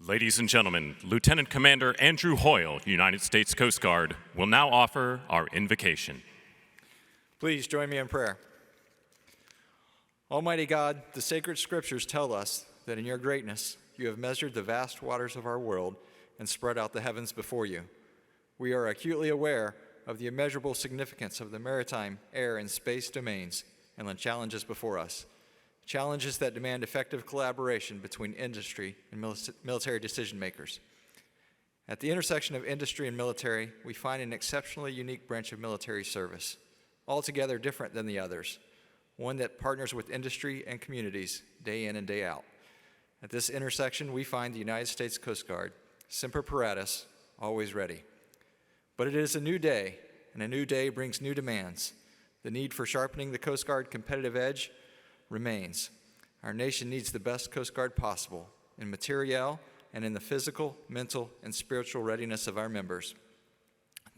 Ladies and gentlemen, Lieutenant Commander Andrew Hoyle, United States Coast Guard, will now offer our invocation. Please join me in prayer. Almighty God, the sacred scriptures tell us that in your greatness you have measured the vast waters of our world and spread out the heavens before you. We are acutely aware of the immeasurable significance of the maritime, air, and space domains and the challenges before us. Challenges that demand effective collaboration between industry and military decision makers. At the intersection of industry and military, we find an exceptionally unique branch of military service, altogether different than the others, one that partners with industry and communities day in and day out. At this intersection, we find the United States Coast Guard, semper paratus, always ready. But it is a new day, and a new day brings new demands. The need for sharpening the Coast Guard competitive edge remains. Our nation needs the best Coast Guard possible in materiel and in the physical, mental, and spiritual readiness of our members.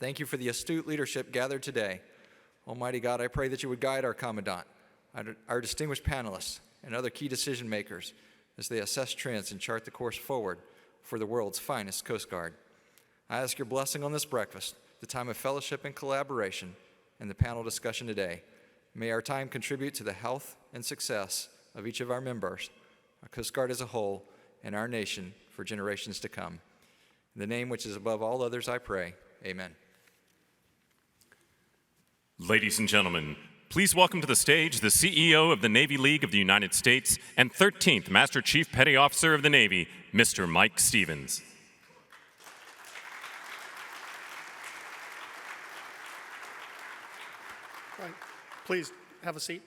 Thank you for the astute leadership gathered today. Almighty God, I pray that you would guide our Commandant, our distinguished panelists, and other key decision makers as they assess trends and chart the course forward for the world's finest Coast Guard. I ask your blessing on this breakfast, the time of fellowship and collaboration, and the panel discussion today. May our time contribute to the health and success of each of our members, our Coast Guard as a whole, and our nation for generations to come. In the name which is above all others, I pray. Amen. Ladies and gentlemen, please welcome to the stage the CEO of the Navy League of the United States and 13th Master Chief Petty Officer of the Navy, Mr. Mike Stevens. Right. Please have a seat,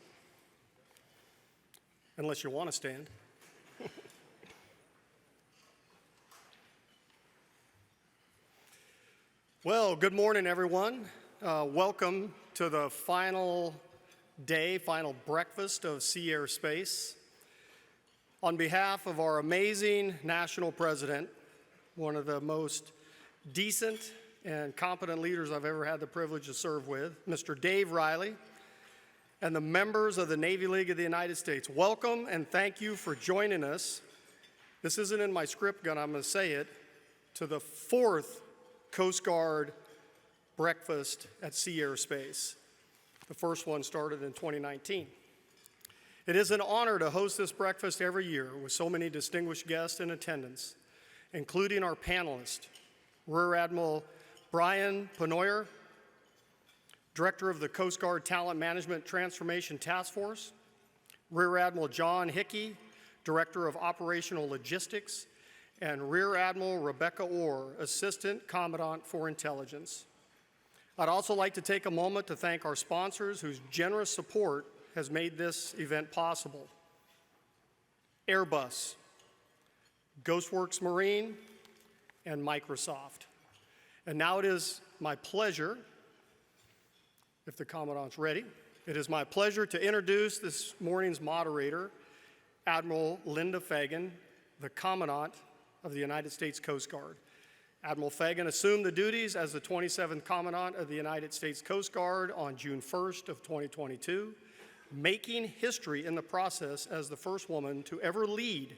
unless you want to stand. Well, good morning, everyone. Welcome to the final breakfast of Sea Air Space. On behalf of our amazing national president, one of the most decent and competent leaders I've ever had the privilege to serve with, Mr. Dave Riley, and the members of the Navy League of the United States, welcome and thank you for joining us. This isn't in my script, but I'm going to say it, to the 4th Coast Guard breakfast at Sea Air Space. The first one started in 2019. It is an honor to host this breakfast every year with so many distinguished guests in attendance, including our panelists, Rear Admiral Brian Penoyer, Director of the Coast Guard Talent Management Transformation Task Force, Rear Admiral John Hickey, Director of Operational Logistics, and Rear Admiral Rebecca Orr, Assistant Commandant for Intelligence. I'd also like to take a moment to thank our sponsors whose generous support has made this event possible. Airbus, Ghostworks Marine, and Microsoft. And now it is my pleasure, if the Commandant's ready, it is my pleasure to introduce this morning's moderator, Admiral Linda Fagan, the Commandant of the United States Coast Guard. Admiral Fagan assumed the duties as the 27th Commandant of the United States Coast Guard on June 1st of 2022, making history in the process as the first woman to ever lead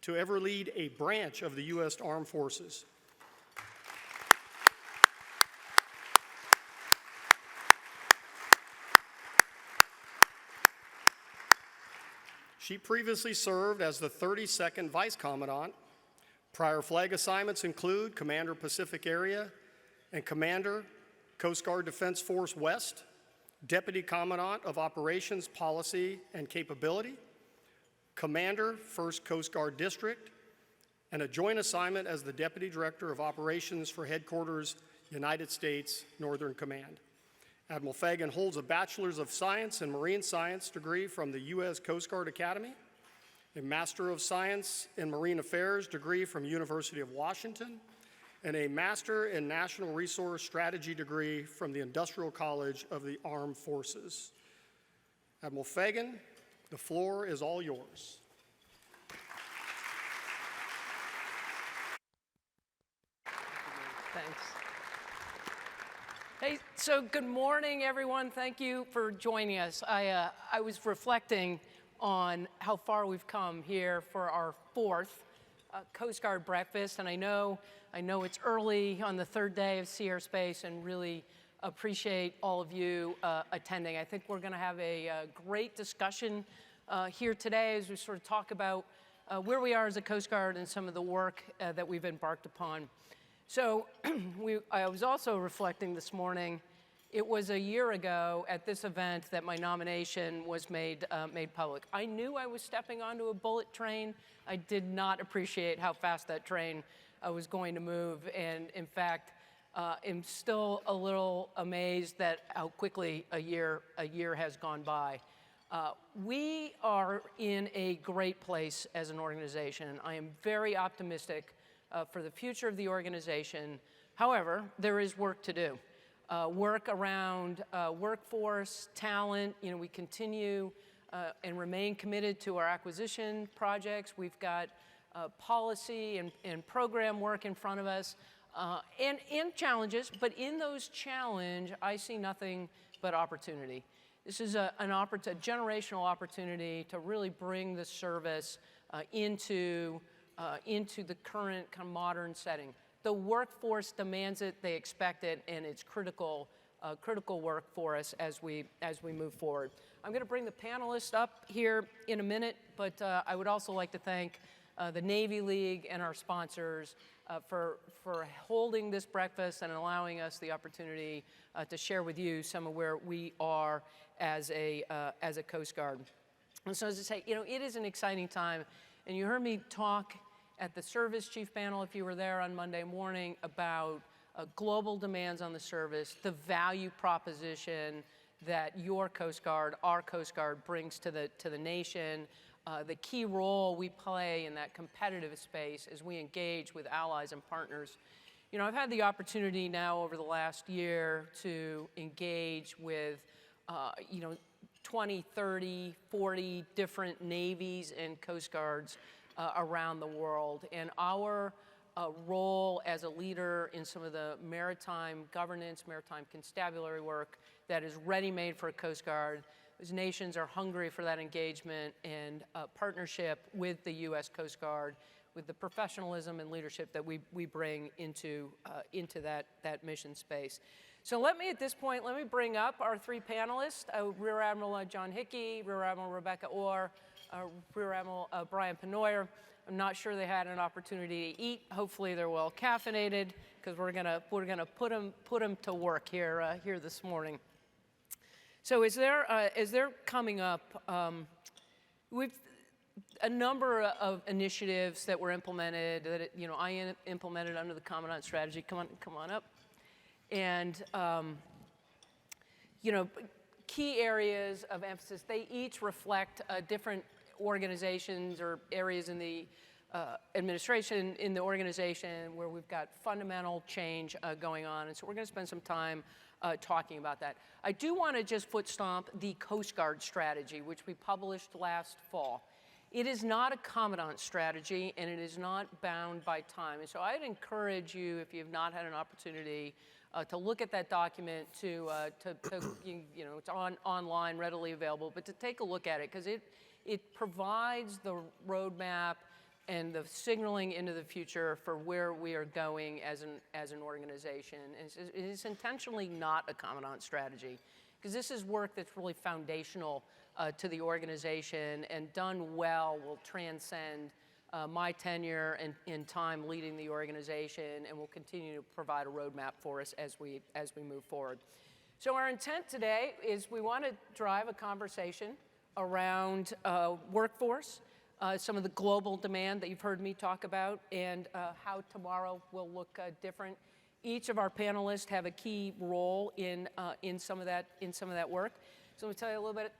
a branch of the U.S. Armed Forces. She previously served as the 32nd Vice Commandant. Prior flag assignments include Commander Pacific Area and Commander Coast Guard Defense Force West, Deputy Commandant of Operations Policy and Capability, Commander 1st Coast Guard District, and a joint assignment as the Deputy Director of Operations for Headquarters United States Northern Command. Admiral Fagan holds a Bachelor's of Science in Marine Science degree from the U.S. Coast Guard Academy, a Master of Science in Marine Affairs degree from University of Washington, and a Master in National Resource Strategy degree from the Industrial College of the Armed Forces. Admiral Fagan, the floor is all yours. Thanks. Hey, so good morning, everyone. Thank you for joining us. I was reflecting on how far we've come here for our 4th Coast Guard breakfast, and I know it's early on the third day of Sea Airspace, and really appreciate all of you attending. I think we're going to have a great discussion here today as we sort of talk about where we are as a Coast Guard and some of the work that we've embarked upon. So I was also reflecting this morning. It was a year ago at this event that my nomination was made public. I knew I was stepping onto a bullet train. I did not appreciate how fast that train was going to move, and in fact, am still a little amazed that how quickly a year has gone by. We are in a great place as an organization. I am very optimistic for the future of the organization. However, there is work to do. Work around workforce, talent. You know, we continue and remain committed to our acquisition projects. We've got policy and program work in front of us, and challenges. But in those challenges, I see nothing but opportunity. This is a generational opportunity to really bring the service into the current kind of modern setting. The workforce demands it, they expect it, and it's critical work for us as we move forward. I'm going to bring the panelists up here in a minute, but I would also like to thank the Navy League and our sponsors for holding this breakfast and allowing us the opportunity to share with you some of where we are as a Coast Guard. And so as I say, you know, it is an exciting time, and you heard me talk at the Service Chief panel, if you were there on Monday morning, about global demands on the service, the value proposition that your Coast Guard, our Coast Guard, brings to the nation, the key role we play in that competitive space as we engage with allies and partners. You know, I've had the opportunity now over the last year to engage with, 20, 30, 40 different navies and Coast Guards around the world. And our role as a leader in some of the maritime governance, maritime constabulary work that is ready-made for a Coast Guard. Those nations are hungry for that engagement and partnership with the U.S. Coast Guard, with the professionalism and leadership that we bring into that mission space. So let me bring up our three panelists, Rear Admiral John Hickey, Rear Admiral Rebecca Orr, Rear Admiral Brian Penoyer. I'm not sure they had an opportunity to eat. Hopefully they're well caffeinated, because we're gonna put them to work here this morning. So as they're coming up, we've a number of initiatives that were implemented that I implemented under the Commandant strategy. Come on up, and key areas of emphasis. They each reflect different organizations or areas in the administration, in the organization where we've got fundamental change going on. And so we're going to spend some time talking about that. I do want to just foot stomp the Coast Guard strategy, which we published last fall. It is not a Commandant strategy, and it is not bound by time. And so I'd encourage you, if you have not had an opportunity, to look at that document, it's online, readily available, but to take a look at it, because it provides the roadmap and the signaling into the future for where we are going as an organization. And it is intentionally not a Commandant strategy, because this is work that's really foundational to the organization, and done well will transcend my tenure and time leading the organization, and will continue to provide a roadmap for us as we move forward. So our intent today is we want to drive a conversation around workforce, some of the global demand that you've heard me talk about, and how tomorrow will look different. Each of our panelists have a key role in some of that work. So let me tell you a little bit.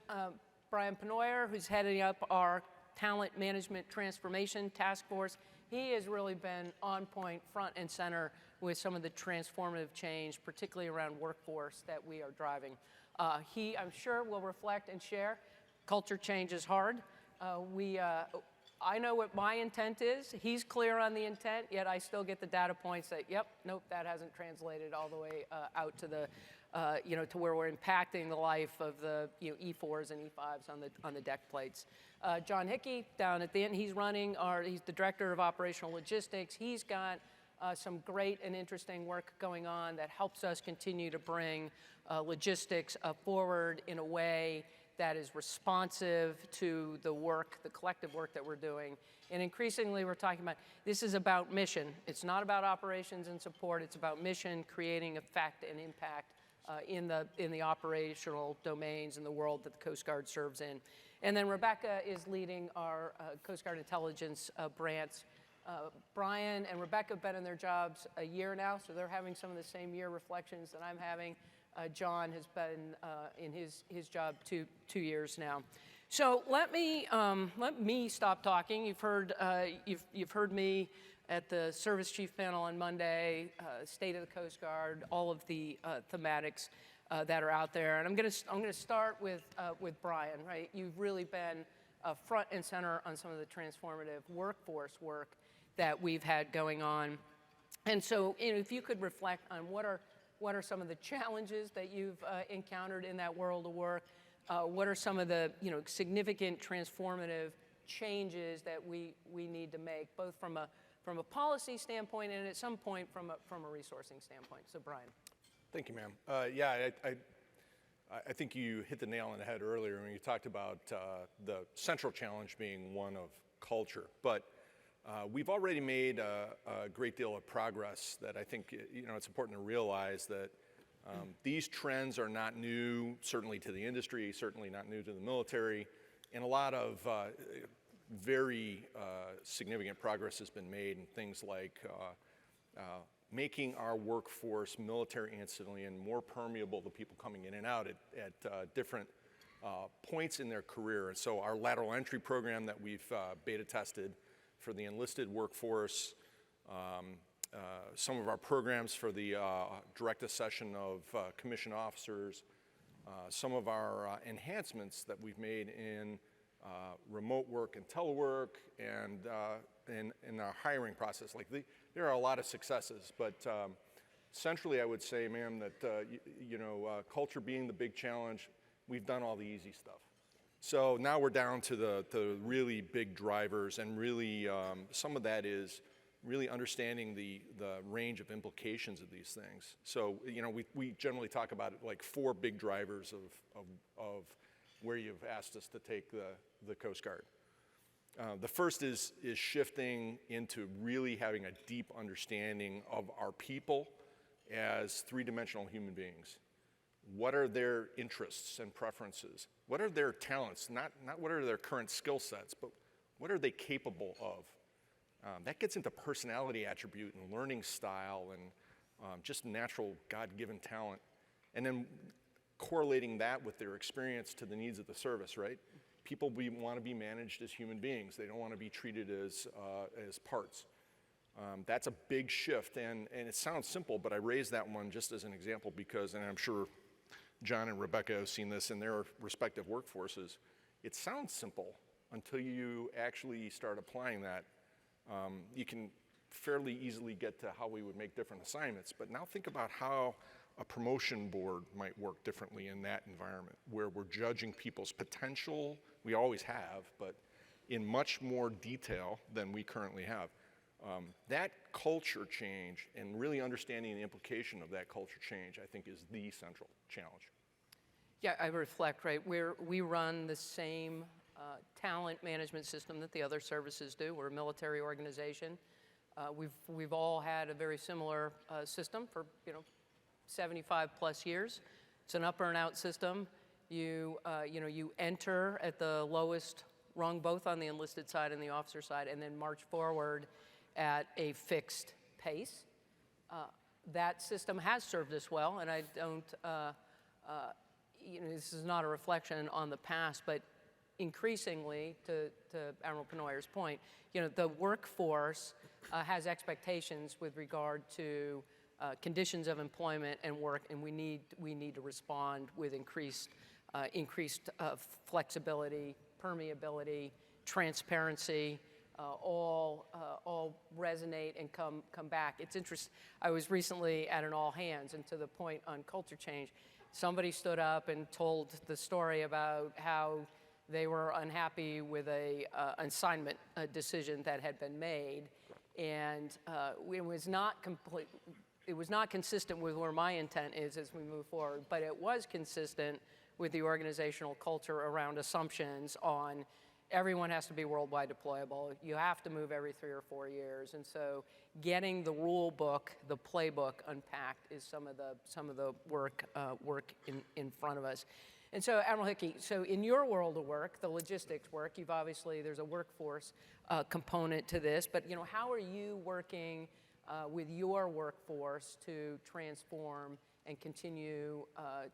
Brian Penoyer, who's heading up our Talent Management Transformation Task Force, he has really been on point, front and center with some of the transformative change, particularly around workforce, that we are driving. He, I'm sure, will reflect and share. Culture change is hard. I know what my intent is. He's clear on the intent, yet I still get the data points that, yep, nope, that hasn't translated all the way out to to where we're impacting the life of the E4s and E5s on the deck plates. John Hickey down at the end, he's the director of operational logistics. He's got some great and interesting work going on that helps us continue to bring logistics forward in a way that is responsive to the work, the collective work that we're doing. And increasingly, we're talking about, this is about mission. It's not about operations and support. It's about mission, creating effect and impact in the operational domains in the world that the Coast Guard serves in. And then Rebecca is leading our Coast Guard intelligence branch. Brian and Rebecca have been in their jobs a year now, so they're having some of the same year reflections that I'm having. John has been in his job two years now. So let me stop talking. You've heard me at the Service Chief panel on Monday, State of the Coast Guard, all of the thematics that are out there, and I'm gonna start with Brian. Right, you've really been front and center on some of the transformative workforce work that we've had going on, and so if you could reflect on what are some of the challenges that you've encountered in that world of work? What are some of the significant transformative changes that we need to make, both from a policy standpoint and at some point from a resourcing standpoint? So Brian. Thank you, ma'am. Yeah, I think you hit the nail on the head earlier when you talked about the central challenge being one of culture. But we've already made a great deal of progress that I think it's important to realize that these trends are not new, certainly to the industry, certainly not new to the military, and a lot of very significant progress has been made in things like making our workforce, military and civilian, more permeable to people coming in and out at different points in their career. And so our lateral entry program that we've beta tested for the enlisted workforce, some of our programs for the direct accession of commissioned officers, some of our enhancements that we've made in remote work and telework, and in our hiring process. There are a lot of successes, but centrally I would say, ma'am, that culture being the big challenge, we've done all the easy stuff. So now we're down to the really big drivers, and really some of that is really understanding the range of implications of these things. So we generally talk about it like 4 big drivers of where you've asked us to take the Coast Guard. The first is shifting into really having a deep understanding of our people as 3-dimensional human beings. What are their interests and preferences? What are their talents? Not what are their current skill sets, but what are they capable of? That gets into personality attribute and learning style and just natural God-given talent. And then correlating that with their experience to the needs of the service, right? People want to be managed as human beings. They don't want to be treated as parts. That's a big shift, and it sounds simple, but I raise that one just as an example because, and I'm sure John and Rebecca have seen this in their respective workforces, it sounds simple until you actually start applying that. You can fairly easily get to how we would make different assignments, but now think about how a promotion board might work differently in that environment, where we're judging people's potential, we always have, but in much more detail than we currently have. That culture change and really understanding the implication of that culture change, I think, is the central challenge. Yeah, I reflect, right? We run the same talent management system that the other services do. We're a military organization. We've all had a very similar system for 75 plus years. It's an up and out system. You enter at the lowest rung, both on the enlisted side and the officer side, and then march forward at a fixed pace. That system has served us well, and I don't, this is not a reflection on the past, but increasingly, to Admiral Penoyer's point, the workforce has expectations with regard to conditions of employment and work, and we need to respond with increased flexibility, permeability, transparency, all resonate and come back. It's interesting. I was recently at an all hands, and to the point on culture change, somebody stood up and told the story about how they were unhappy with a assignment decision that had been made, and it was not complete. It was not consistent with where my intent is as we move forward, but it was consistent with the organizational culture around assumptions on everyone has to be worldwide deployable. You have to move every 3 or 4 years, and so getting the rule book, the playbook unpacked is some of the work in front of us. And so, Admiral Hickey, so in your world of work, the logistics work, you've obviously, there's a workforce component to this, but how are you working with your workforce to transform and continue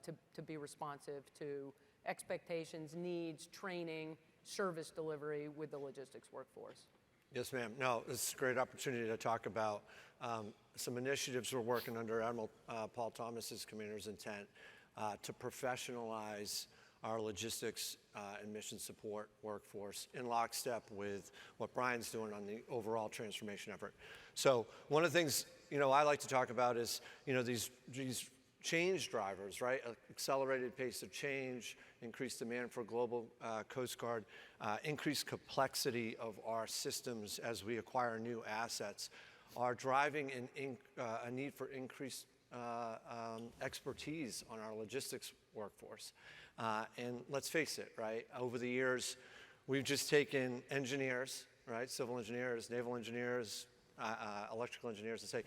to be responsive to expectations, needs, training, service delivery with the logistics workforce? Yes, ma'am. No, this is a great opportunity to talk about some initiatives we're working under Admiral Paul Thomas's commander's intent to professionalize our logistics and mission support workforce in lockstep with what Brian's doing on the overall transformation effort. So one of the things I like to talk about is these change drivers, right? Accelerated pace of change, increased demand for global Coast Guard, increased complexity of our systems as we acquire new assets, are driving a need for increased expertise on our logistics workforce. And let's face it, right? Over the years, we've just taken engineers, right? Civil engineers, naval engineers, electrical engineers, and say,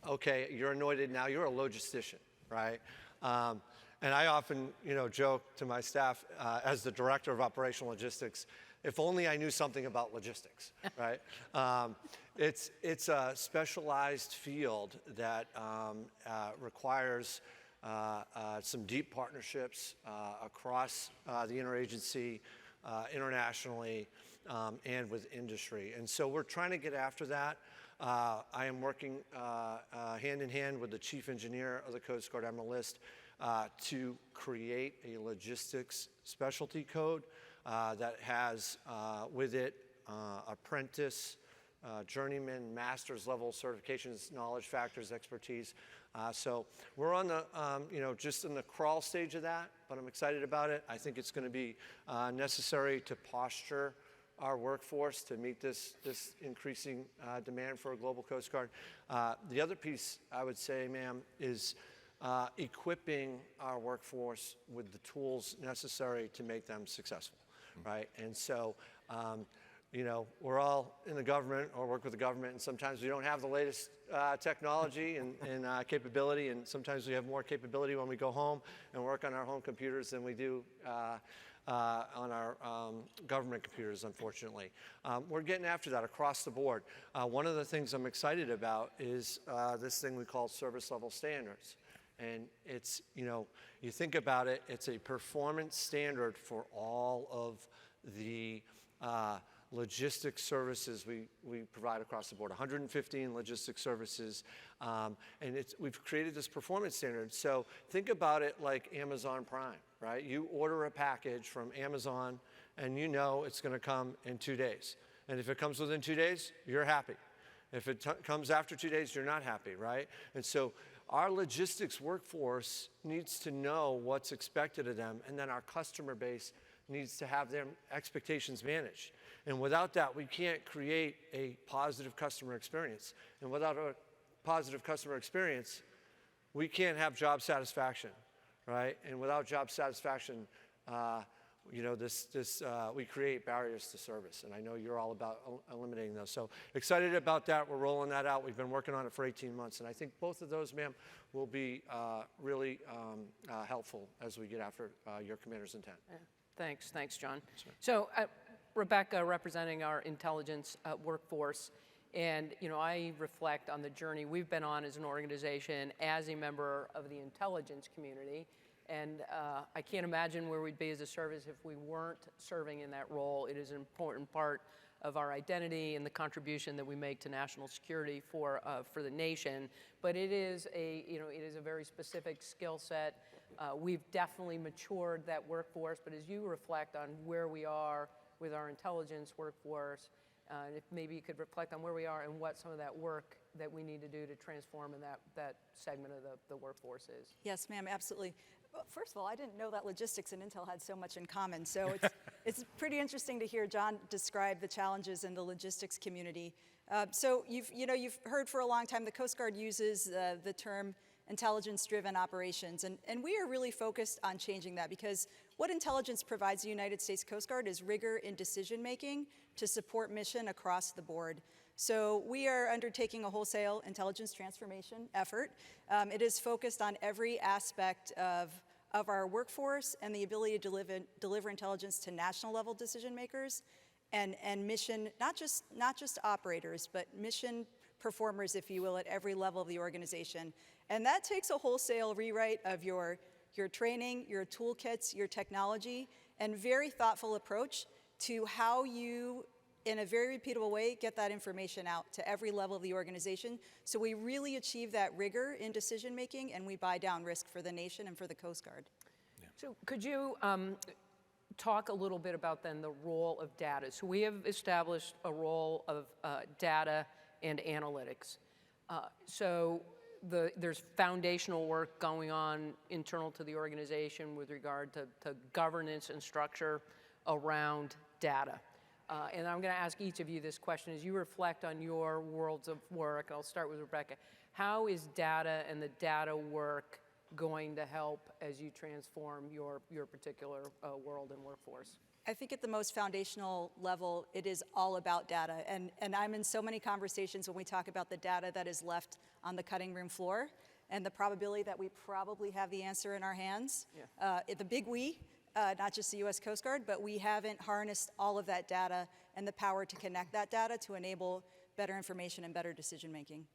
okay, you're anointed now, you're a logistician, right? And I often, joke to my staff as the director of operational logistics, if only I knew something about logistics, right? It's a specialized field that requires some deep partnerships across the interagency, internationally, and with industry. And so we're trying to get after that. I am working hand in hand with the chief engineer of the Coast Guard, Admiral List, to create a logistics specialty code that has with it apprentice, journeyman, master's level certifications, knowledge factors, expertise. So we're on the, just in the crawl stage of that, but I'm excited about it. I think it's going to be necessary to posture our workforce to meet this increasing demand for a global Coast Guard. The other piece I would say, ma'am, is equipping our workforce with the tools necessary to make them successful, right? And so, we're all in the government or work with the government, and sometimes we don't have the latest technology and capability, and sometimes we have more capability when we go home and work on our home computers than we do on our government computers, unfortunately. We're getting after that across the board. One of the things I'm excited about is this thing we call service level standards. And it's, you think about it, it's a performance standard for all of the logistics services we provide across the board, 115 logistics services, and we've created this performance standard. So think about it like Amazon Prime, right? You order a package from Amazon and it's going to come in 2 days. And if it comes within 2 days, you're happy. If it comes after 2 days, you're not happy, right? And so our logistics workforce needs to know what's expected of them, and then our customer base needs to have their expectations managed. And without that, we can't create a positive customer experience. And without a positive customer experience, we can't have job satisfaction, right? And without job satisfaction, we create barriers to service. And I know you're all about eliminating those. So excited about that. We're rolling that out. We've been working on it for 18 months. And I think both of those, ma'am, will be really helpful as we get after your commander's intent. Yeah. Thanks, John. So Rebecca, representing our intelligence workforce, and I reflect on the journey we've been on as an organization, as a member of the intelligence community, and I can't imagine where we'd be as a service if we weren't serving in that role. It is an important part of our identity and the contribution that we make to national security for the nation. But it is a very specific skill set. We've definitely matured that workforce, but as you reflect on where we are with our intelligence workforce, And if maybe you could reflect on where we are and what some of that work that we need to do to transform in that segment of the workforce is. Yes, ma'am, absolutely. Well, first of all, I didn't know that logistics and Intel had so much in common. So it's pretty interesting to hear John describe the challenges in the logistics community. So you've heard for a long time the Coast Guard uses the term intelligence-driven operations, and we are really focused on changing that, because what intelligence provides the United States Coast Guard is rigor in decision-making to support mission across the board. So we are undertaking a wholesale intelligence transformation effort. It is focused on every aspect of our workforce and the ability to deliver intelligence to national level decision makers and mission, not just operators, but mission performers, if you will, at every level of the organization. And that takes a wholesale rewrite of your training, your toolkits, your technology, and very thoughtful approach to how you, in a very repeatable way, get that information out to every level of the organization. So we really achieve that rigor in decision making, and we buy down risk for the nation and for the Coast Guard. Yeah. So could you talk a little bit about then the role of data? So we have established a role of data and analytics. So there's foundational work going on internal to the organization with regard to governance and structure around data. And I'm going to ask each of you this question as you reflect on your worlds of work. I'll start with Rebecca. How is data and the data work going to help as you transform your particular world and workforce? I think at the most foundational level, it is all about data. And I'm in so many conversations when we talk about the data that is left on the cutting room floor and the probability that we probably have the answer in our hands. Yeah. The big we, not just the US Coast Guard, but we haven't harnessed all of that data and the power to connect that data to enable better information and better decision making.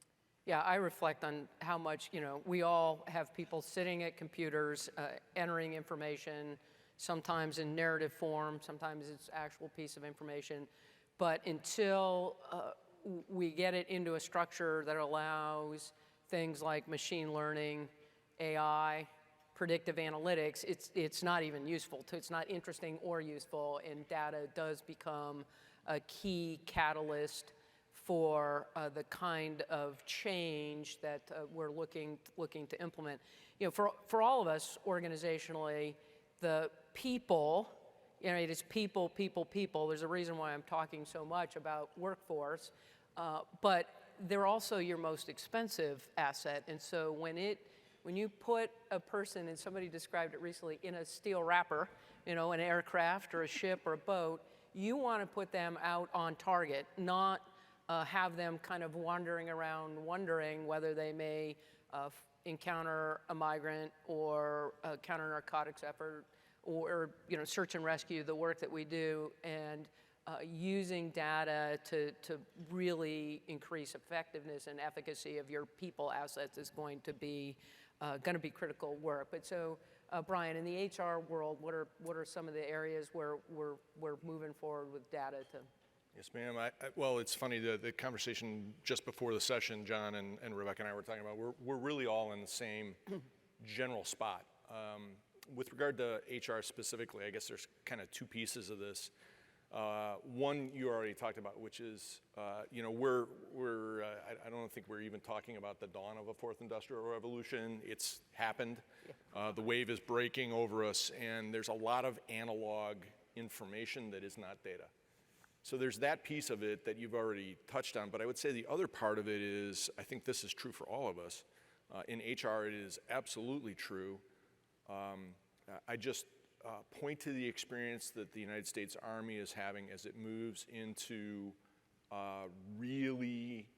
Yeah, I reflect on how much, we all have people sitting at computers, entering information, sometimes in narrative form, sometimes it's actual piece of information. But until we get it into a structure that allows things like machine learning, AI, predictive analytics, it's not even useful. It's not interesting or useful, and data does become a key catalyst for the kind of change that we're looking to implement. For all of us organizationally, the people, it is people, people, people. There's a reason why I'm talking so much about workforce, but they're also your most expensive asset. And so when you put a person, and somebody described it recently, in a steel wrapper, an aircraft or a ship or a boat, you want to put them out on target, not have them kind of wandering around wondering whether they may encounter a migrant or a counter-narcotics effort or search and rescue, the work that we do, and using data to really increase effectiveness and efficacy of your people assets is going to be critical work. But so, Brian, in the HR world, what are some of the areas where we're moving forward with data to? Yes, ma'am. Well, it's funny, the conversation just before the session, John and Rebecca and I were talking about, we're really all in the same general spot. With regard to HR specifically, I guess there's kind of two pieces of this. One you already talked about, which is, I don't think we're even talking about the dawn of a fourth industrial revolution. It's happened. The wave is breaking over us, and there's a lot of analog information that is not data. So there's that piece of it that you've already touched on, but I would say the other part of it is, I think this is true for all of us. In HR, it is absolutely true. I just point to the experience that the United States Army is having as it moves into really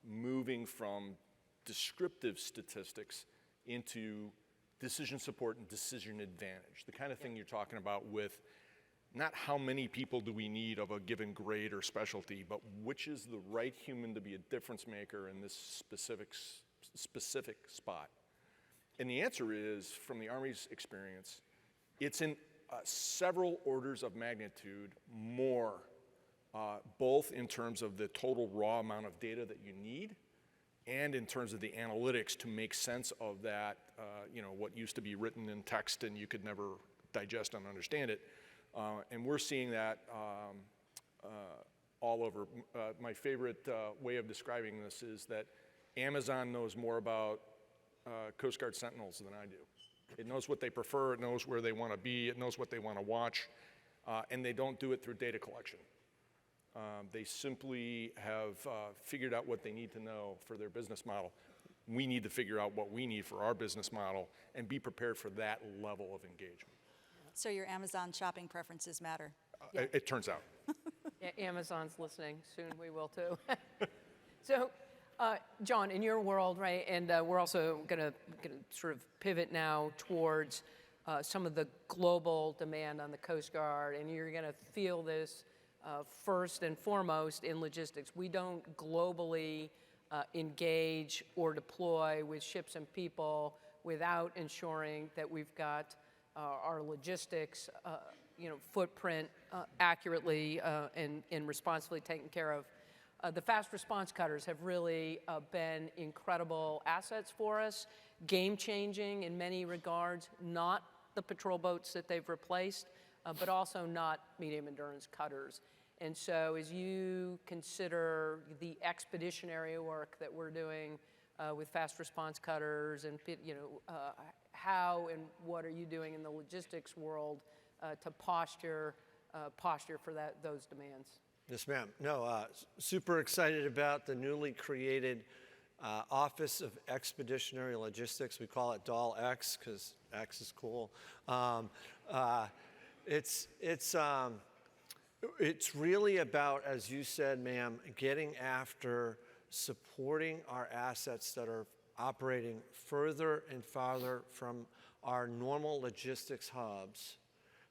moving from descriptive statistics into decision support and decision advantage. The kind of thing you're talking about with not how many people do we need of a given grade or specialty, but which is the right human to be a difference maker in this specific spot. And the answer is, from the Army's experience, it's in several orders of magnitude more, both in terms of the total raw amount of data that you need and in terms of the analytics to make sense of that, what used to be written in text and you could never digest and understand it. And we're seeing that all over. My favorite way of describing this is that Amazon knows more about Coast Guard Sentinels than I do. It knows what they prefer, it knows where they want to be, it knows what they want to watch, and they don't do it through data collection. They simply have figured out what they need to know for their business model. We need to figure out what we need for our business model and be prepared for that level of engagement. So your Amazon shopping preferences matter. It turns out. Yeah, Amazon's listening. Soon we will too. So, John, in your world, right, and we're also going to sort of pivot now towards some of the global demand on the Coast Guard, and you're going to feel this first and foremost in logistics. We don't globally engage or deploy with ships and people without ensuring that we've got our logistics footprint accurately and responsibly taken care of. The fast response cutters have really been incredible assets for us, game-changing in many regards, not the patrol boats that they've replaced, but also not medium endurance cutters. And so as you consider the expeditionary work that we're doing with fast response cutters and how and what are you doing in the logistics world to posture for those demands? Yes, ma'am. No, super excited about the newly created Office of Expeditionary Logistics. We call it DAL-X because X is cool. It's really about, as you said, ma'am, getting after supporting our assets that are operating further and farther from our normal logistics hubs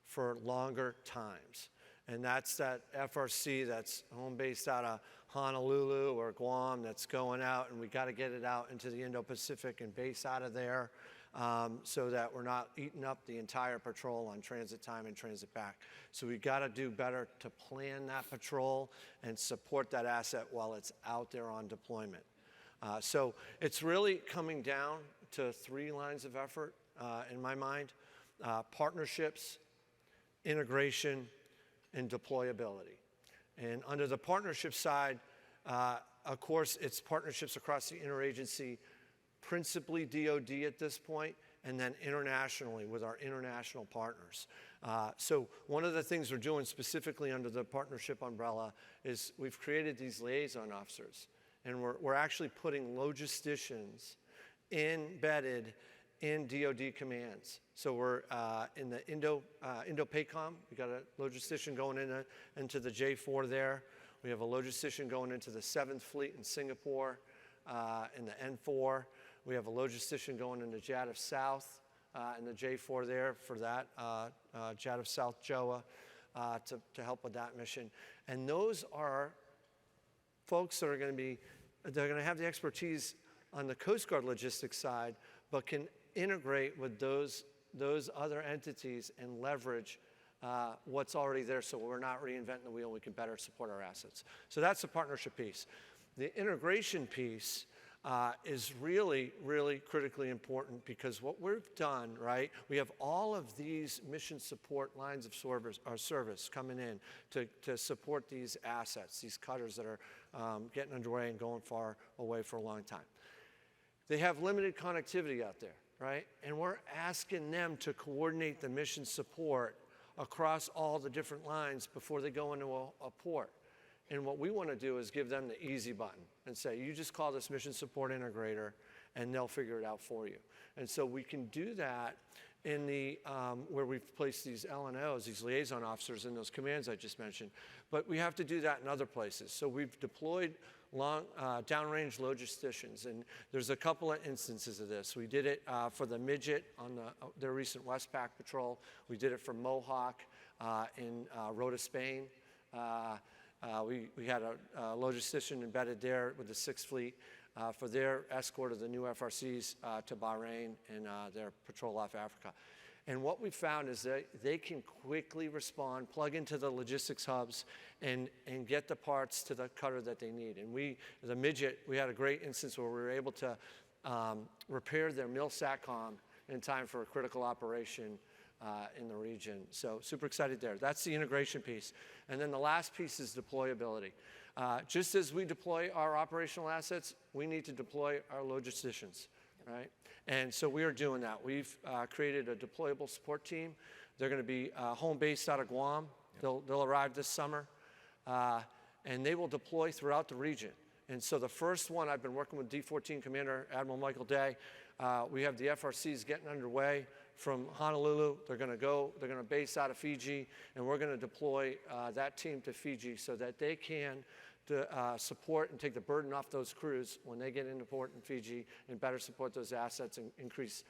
for longer times. And that's that FRC that's home based out of Honolulu or Guam that's going out, and we got to get it out into the Indo-Pacific and base out of there so that we're not eating up the entire patrol on transit time and transit back. So we got to do better to plan that patrol and support that asset while it's out there on deployment. So it's really coming down to 3 lines of effort in my mind: partnerships, integration, and deployability. And under the partnership side, of course, it's partnerships across the interagency, principally DoD at this point, and then internationally with our international partners. So one of the things we're doing specifically under the partnership umbrella is we've created these liaison officers, and we're actually putting logisticians embedded in DoD commands. So we're in the Indo-PACOM. We got a logistician going into the J4 there. We have a logistician going into the 7th Fleet in Singapore in the N4. We have a logistician going into JADF South in the J4 there for that, JADF South JOA to help with that mission. And those are folks that are going to have the expertise on the Coast Guard logistics side, but can integrate with those other entities and leverage what's already there so we're not reinventing the wheel, we can better support our assets. So that's the partnership piece. The integration piece is really, really critically important because what we've done, right, we have all of these mission support lines of service coming in to support these assets, these cutters that are getting underway and going far away for a long time. They have limited connectivity out there, right? And we're asking them to coordinate the mission support across all the different lines before they go into a port. And what we want to do is give them the easy button and say, you just call this mission support integrator and they'll figure it out for you. And so we can do that in the, where we've placed these LNOs, these liaison officers in those commands I just mentioned. But we have to do that in other places. So we've deployed downrange logisticians, and there's a couple of instances of this. We did it for the Midget on their recent Westpac patrol. We did it for Mohawk in Rota, Spain. We had a logistician embedded there with the 6th Fleet for their escort of the new FRCs to Bahrain and their patrol off Africa. And what we found is that they can quickly respond, plug into the logistics hubs, and get the parts to the cutter that they need. And the Midget, we had a great instance where we were able to repair their MIL SATCOM in time for a critical operation in the region. So super excited there. That's the integration piece. And then the last piece is deployability. Just as we deploy our operational assets, we need to deploy our logisticians, right? And so we are doing that. We've created a deployable support team. They're going to be home based out of Guam. They'll arrive this summer, and they will deploy throughout the region. And so the first one, I've been working with D-14 Commander Admiral Michael Day. We have the FRCs getting underway from Honolulu. They're going to base out of Fiji, and we're going to deploy that team to Fiji so that they can support and take the burden off those crews when they get into port in Fiji and better support those assets and increase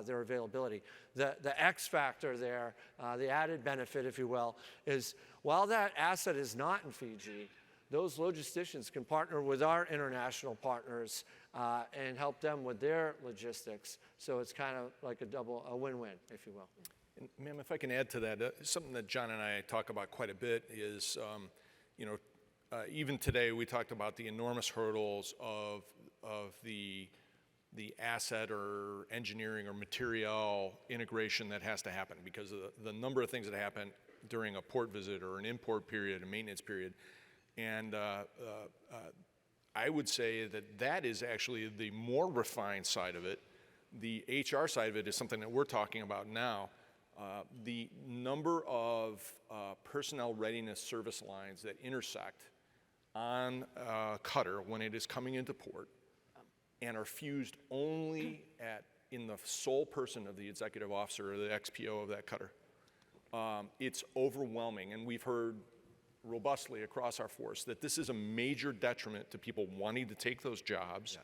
their availability. The X factor there, the added benefit, if you will, is while that asset is not in Fiji, those logisticians can partner with our international partners and help them with their logistics. So it's kind of like a win-win, if you will. And, ma'am, if I can add to that, something that John and I talk about quite a bit is, even today we talked about the enormous hurdles of the asset or engineering or material integration that has to happen because of the number of things that happen during a port visit or an import period, a maintenance period. And I would say that is actually the more refined side of it. The HR side of it is something that we're talking about now. The number of personnel readiness service lines that intersect on a cutter when it is coming into port and are fused only in the sole person of the executive officer or the XPO of that cutter. It's overwhelming, and we've heard robustly across our force that this is a major detriment to people wanting to take those jobs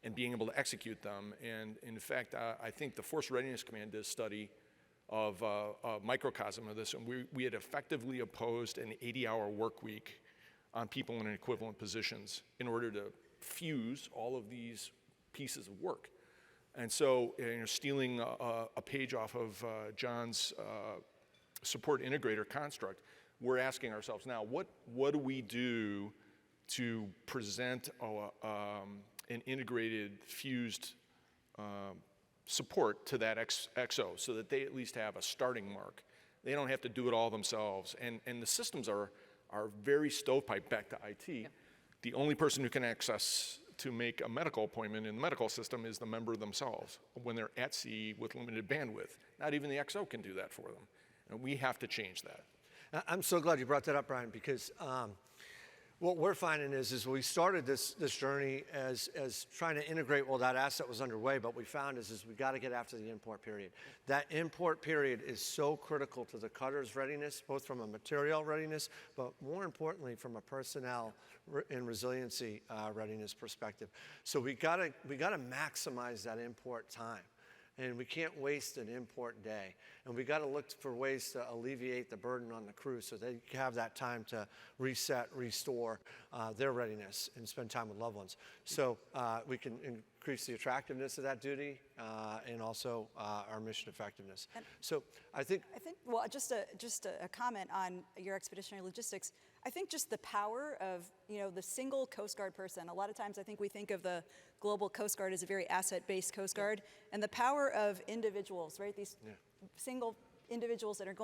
and being able to execute them. And in fact, I think the Force Readiness Command did a study of a microcosm of this, and we had effectively opposed an 80-hour work week on people in equivalent positions in order to fuse all of these pieces of work. And so, stealing a page off of John's support integrator construct, we're asking ourselves now, what do we do to present an integrated, fused support to that XO so that they at least have a starting mark? They don't have to do it all themselves. And the systems are very stovepipe back to IT. Yep. The only person who can access to make a medical appointment in the medical system is the member themselves when they're at sea with limited bandwidth. Not even the XO can do that for them. And we have to change that. I'm so glad you brought that up, Brian, because what we're finding is we started this journey as trying to integrate while that asset was underway, but we found is we got to get after the import period. That import period is so critical to the cutter's readiness, both from a material readiness, but more importantly from a personnel and resiliency readiness perspective. So we got to maximize that import time. And we can't waste an import day. And we got to look for ways to alleviate the burden on the crew so they have that time to reset, restore their readiness and spend time with loved ones. So we can increase the attractiveness of that duty and also our mission effectiveness. And so I think, well, just a comment on your expeditionary logistics. I think just the power of, the single Coast Guard person. A lot of times I think we think of the global Coast Guard as a very asset-based Coast Guard, and the power of individuals, right? These single individuals that are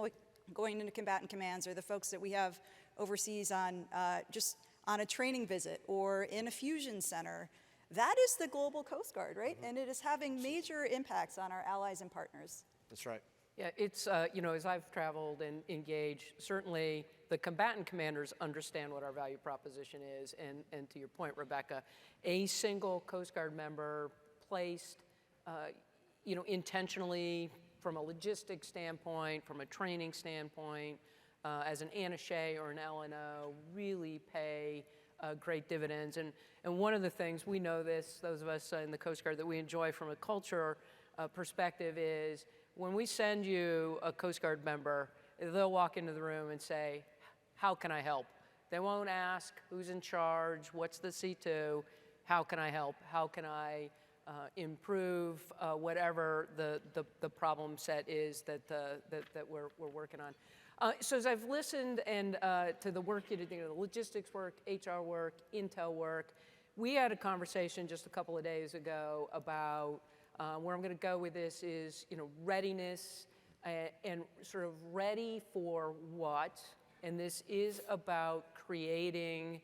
going into combatant commands, or the folks that we have overseas on just on a training visit or in a fusion center. That is the global Coast Guard, right? Mm-hmm. And it is having major impacts on our allies and partners. That's right. Yeah, it's, as I've traveled and engaged, certainly the combatant commanders understand what our value proposition is. And to your point, Rebecca, a single Coast Guard member placed, intentionally from a logistics standpoint, from a training standpoint, as an attaché or an LNO, really pay great dividends. And one of the things, we know this, those of us in the Coast Guard, that we enjoy from a culture perspective is, when we send you a Coast Guard member, they'll walk into the room and say, how can I help? They won't ask who's in charge, what's the C2, how can I help? How can I improve whatever the problem set is that we're working on. So as I've listened and to the work you did, the logistics work, HR work, intel work, we had a conversation just a couple of days ago about where I'm going to go with this is, readiness and sort of ready for what, and this is about creating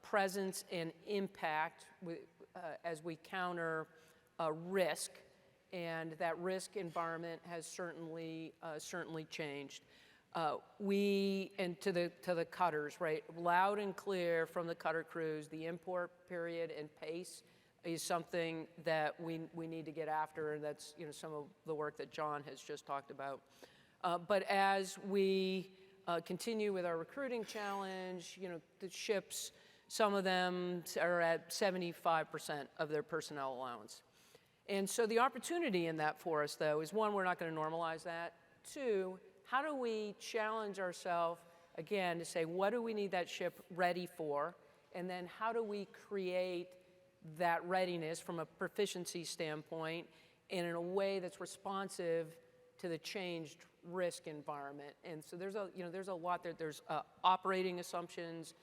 presence and impact as we counter risk, and that risk environment has certainly changed. And to the cutters, right? Loud and clear from the cutter crews, the import period and pace is something that we need to get after, and that's some of the work that John has just talked about. But as we continue with our recruiting challenge, the ships, some of them are at 75% of their personnel allowance. And so the opportunity in that for us, though, is one, we're not going to normalize that. Two, how do we challenge ourselves, again, to say, what do we need that ship ready for? And then how do we create that readiness from a proficiency standpoint and in a way that's responsive to the changed risk environment? And so there's a lot there. There's operating assumptions,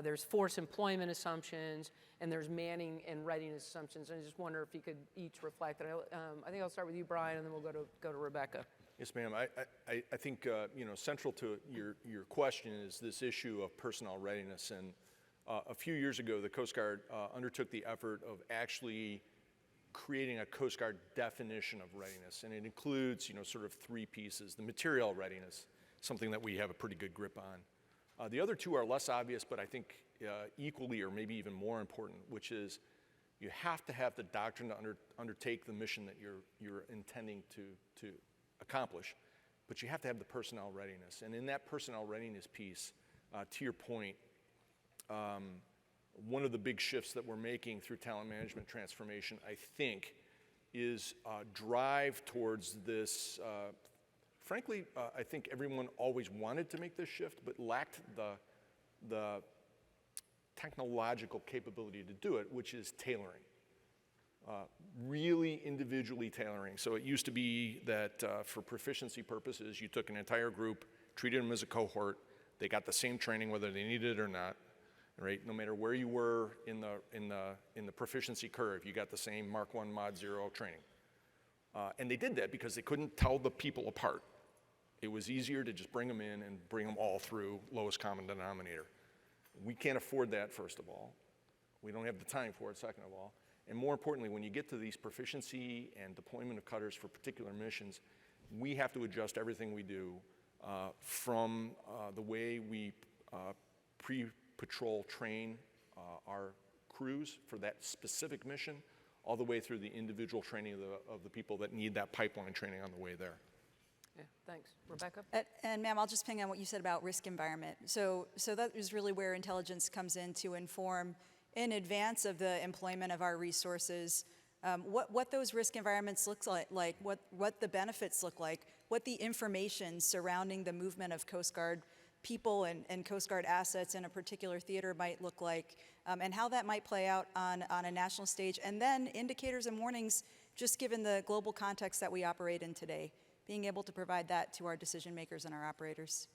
there's force employment assumptions, and there's manning and readiness assumptions. And I just wonder if you could each reflect. And I think I'll start with you, Brian, and then we'll go to Rebecca. Yes, ma'am. I think central to your question is this issue of personnel readiness. And a few years ago, the Coast Guard undertook the effort of actually creating a Coast Guard definition of readiness, and it includes sort of three pieces. The material readiness, something that we have a pretty good grip on. The other two are less obvious, but I think equally or maybe even more important, which is you have to have the doctrine to undertake the mission that you're intending to accomplish, but you have to have the personnel readiness. And in that personnel readiness piece, to your point, one of the big shifts that we're making through talent management transformation, I think, is drive towards this. Frankly, I think everyone always wanted to make this shift, but lacked the technological capability to do it, which is tailoring. Really individually tailoring. So it used to be that for proficiency purposes, you took an entire group, treated them as a cohort, they got the same training whether they needed it or not, right? No matter where you were in the proficiency curve, you got the same Mark 1 Mod 0 training. And they did that because they couldn't tell the people apart. It was easier to just bring them in and bring them all through lowest common denominator. We can't afford that, first of all. We don't have the time for it, second of all. And more importantly, when you get to these proficiency and deployment of cutters for particular missions, we have to adjust everything we do from the way we pre-patrol train our crews for that specific mission, all the way through the individual training of the people that need that pipeline training on the way there. Yeah, thanks. Rebecca? And ma'am, I'll just ping on what you said about risk environment. So that is really where intelligence comes in to inform in advance of the employment of our resources, what those risk environments look like, what the benefits look like, what the information surrounding the movement of Coast Guard people and Coast Guard assets in a particular theater might look like, and how that might play out on a national stage, and then indicators and warnings just given the global context that we operate in today, being able to provide that to our decision makers and our operators.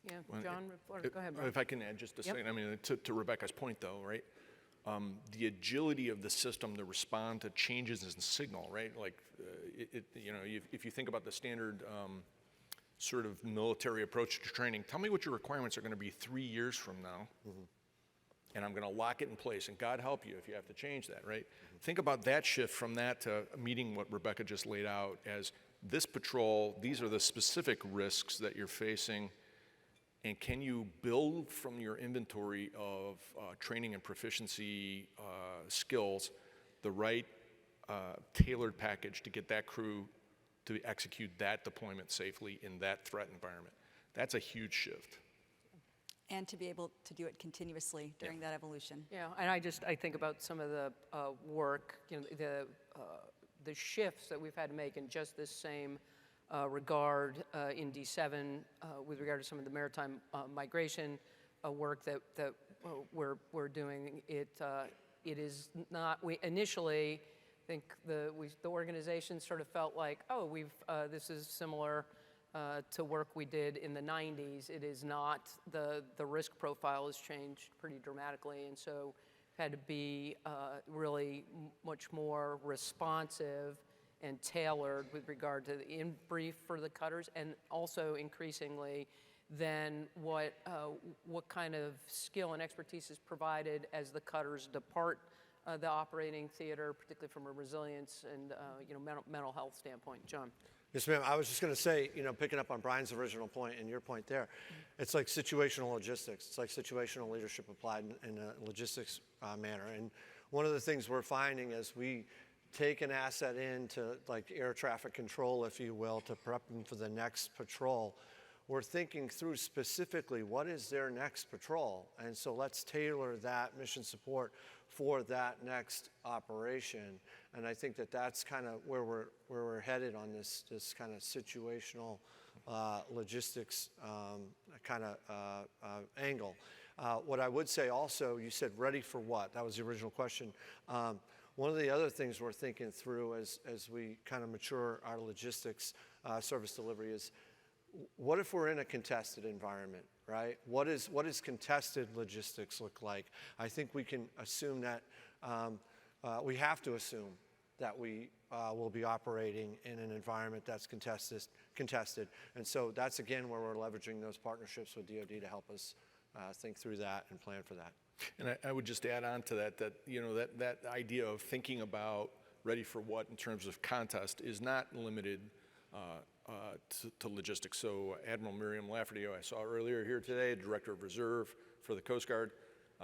Yeah, John, go ahead, Brian. If I can add just a second, I mean, to Rebecca's point though, right? The agility of the system to respond to changes in signal, right? Like, if you think about the standard sort of military approach to training, tell me what your requirements are going to be 3 years from now, and I'm going to lock it in place, and God help you if you have to change that, right? Think about that shift from that to meeting what Rebecca just laid out as this patrol, these are the specific risks that you're facing, and can you build from your inventory of training and proficiency skills the right tailored package to get that crew to execute that deployment safely in that threat environment? That's a huge shift. And to be able to do it continuously during that evolution. Yeah, and I think about some of the work, the shifts that we've had to make in just this same regard in D7 with regard to some of the maritime migration work that we're doing. It is not. We initially think the organization sort of felt like, oh, this is similar to work we did in the 90s. It is not. The risk profile has changed pretty dramatically, and so had to be really much more responsive and tailored with regard to the in-brief for the cutters, and also increasingly then what kind of skill and expertise is provided as the cutters depart the operating theater, particularly from a resilience and mental health standpoint. John. Yes, ma'am. I was just going to say, picking up on Brian's original point and your point there, it's like situational logistics. It's like situational leadership applied in a logistics manner. And one of the things we're finding as we take an asset into like air traffic control, if you will, to prep them for the next patrol, we're thinking through specifically what is their next patrol. And so let's tailor that mission support for that next operation. And I think that that's kind of where we're headed on this kind of situational logistics kind of angle. What I would say also, you said ready for what? That was the original question. One of the other things we're thinking through as we kind of mature our logistics service delivery is, what if we're in a contested environment, right? What does contested logistics look like? I think we can assume that, we have to assume that we will be operating in an environment that's contested. And so that's, again, where we're leveraging those partnerships with DoD to help us think through that and plan for that. And I would just add on to that, that idea of thinking about ready for what in terms of contest is not limited to logistics. So Admiral Miriam Lafferty, who I saw earlier here today, Director of Reserve for the Coast Guard,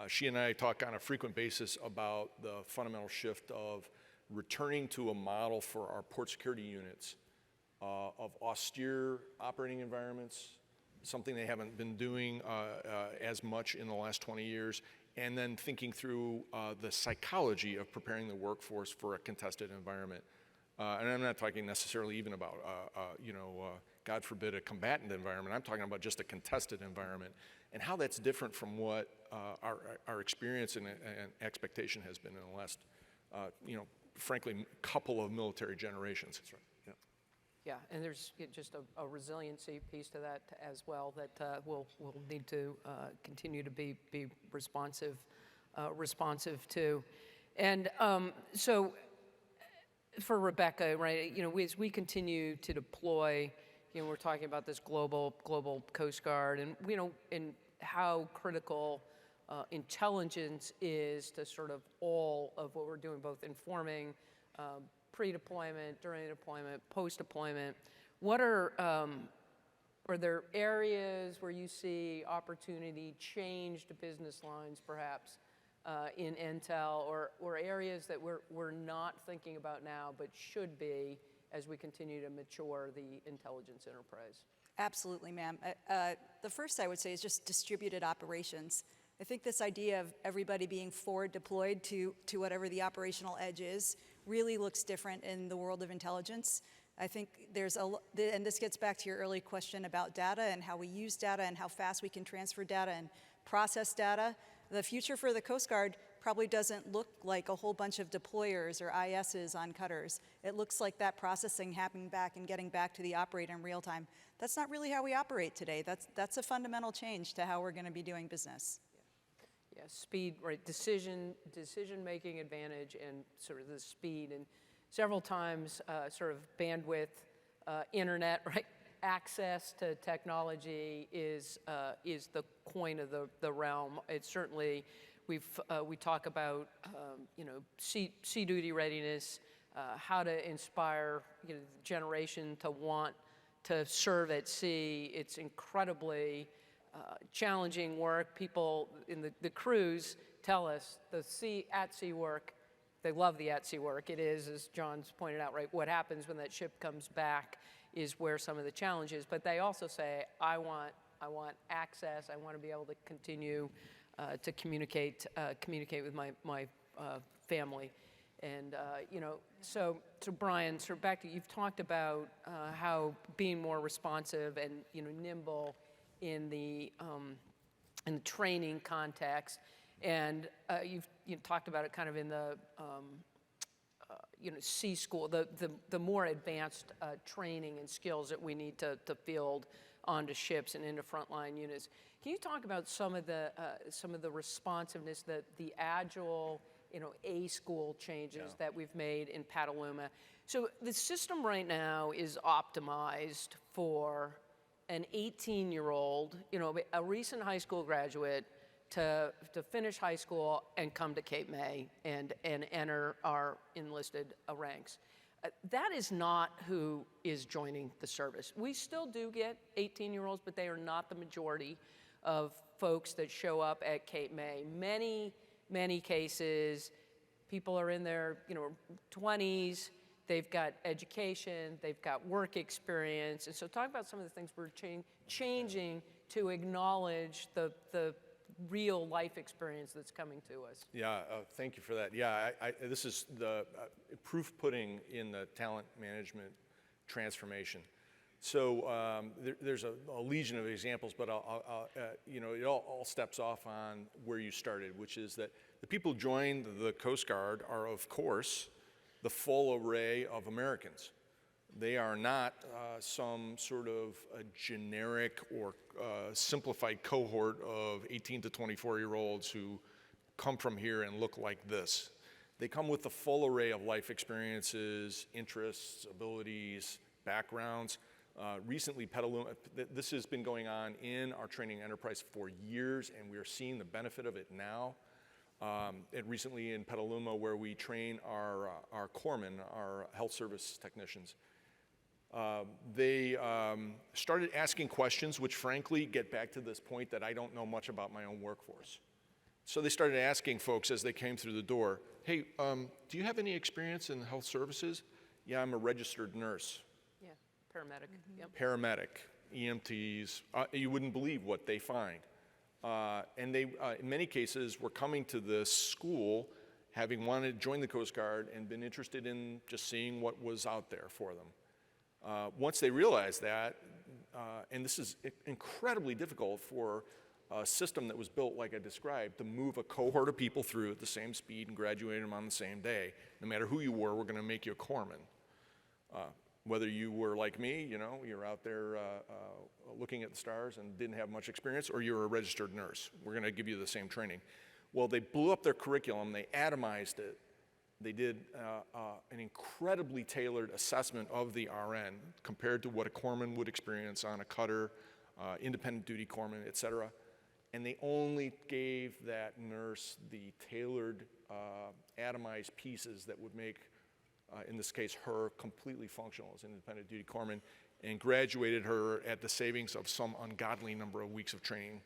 she and I talk on a frequent basis about the fundamental shift of returning to a model for our port security units of austere operating environments, something they haven't been doing as much in the last 20 years, and then thinking through the psychology of preparing the workforce for a contested environment. And I'm not talking necessarily even about, God forbid, a combatant environment. I'm talking about just a contested environment and how that's different from what our experience and expectation has been in the last, frankly, couple of military generations. That's right. Yeah. Yeah, and there's just a resiliency piece to that as well that we'll need to continue to be responsive to. And so for Rebecca, right, as we continue to deploy, we're talking about this global Coast Guard and, and how critical intelligence is to sort of all of what we're doing, both informing, pre-deployment, during deployment, post-deployment. What are there areas where you see opportunity, change to business lines perhaps in Intel, or areas that we're not thinking about now but should be as we continue to mature the intelligence enterprise? Absolutely, ma'am. The first I would say is just distributed operations. I think this idea of everybody being forward deployed to whatever the operational edge is really looks different in the world of intelligence. I think and this gets back to your early question about data and how we use data and how fast we can transfer data and process data. The future for the Coast Guard probably doesn't look like a whole bunch of deployers or ISs on cutters. It looks like that processing happening back and getting back to the operator in real time. That's not really how we operate today. That's a fundamental change to how we're going to be doing business. Yeah, speed, right, decision-making advantage and sort of the speed. And several times sort of bandwidth, internet, right, access to technology is the coin of the realm. It's certainly, we talk about, sea duty readiness, how to inspire the generation to want to serve at sea. It's incredibly challenging work. People in the crews tell us the at-sea work, they love the at-sea work. It is, as John's pointed out, right, what happens when that ship comes back is where some of the challenge is. But they also say, I want access, I want to be able to continue to communicate with my family. And, so Brian, sort of back to, you've talked about how being more responsive and, nimble in the training context, and you've talked about it kind of in the sea school, the more advanced training and skills that we need to field onto ships and into frontline units. Can you talk about some of the responsiveness, the agile A school changes that we've made in Petaluma. So the system right now is optimized for an 18-year-old, a recent high school graduate to finish high school and come to Cape May and enter our enlisted ranks. That is not who is joining the service. We still do get 18-year-olds, but they are not the majority of folks that show up at Cape May. Many cases, people are in their 20s, they've got education, they've got work experience, and so talk about some of the things we're changing to acknowledge the real life experience that's coming to us. Yeah, thank you for that. Yeah, this is the proof pudding in the talent management transformation. So there's a legion of examples, but it all steps off on where you started, which is that the people who joined the Coast Guard are, of course, the full array of Americans. They are not some sort of a generic or simplified cohort of 18 to 24-year-olds who come from here and look like this. They come with the full array of life experiences, interests, abilities, backgrounds. Recently, Petaluma, this has been going on in our training enterprise for years, and we are seeing the benefit of it now. And recently in Petaluma, where we train our corpsmen, our health service technicians, they started asking questions which frankly get back to this point that I don't know much about my own workforce. So they started asking folks as they came through the door, hey, do you have any experience in health services? Yeah, I'm a registered nurse. Yeah, paramedic. Yep. Paramedic, EMTs, you wouldn't believe what they find. And they, in many cases, were coming to this school having wanted to join the Coast Guard and been interested in just seeing what was out there for them. Once they realized that, and this is incredibly difficult for a system that was built like I described, to move a cohort of people through at the same speed and graduate them on the same day. No matter who you were, we're going to make you a corpsman. Whether you were like me, you're out there looking at the stars and didn't have much experience, or you're a registered nurse. We're going to give you the same training. Well, they blew up their curriculum. They atomized it. They did an incredibly tailored assessment of the RN compared to what a corpsman would experience on a cutter, independent duty corpsman, et cetera. And they only gave that nurse the tailored, atomized pieces that would make, in this case, her completely functional as an independent duty corpsman, and graduated her at the savings of some ungodly number of weeks of training.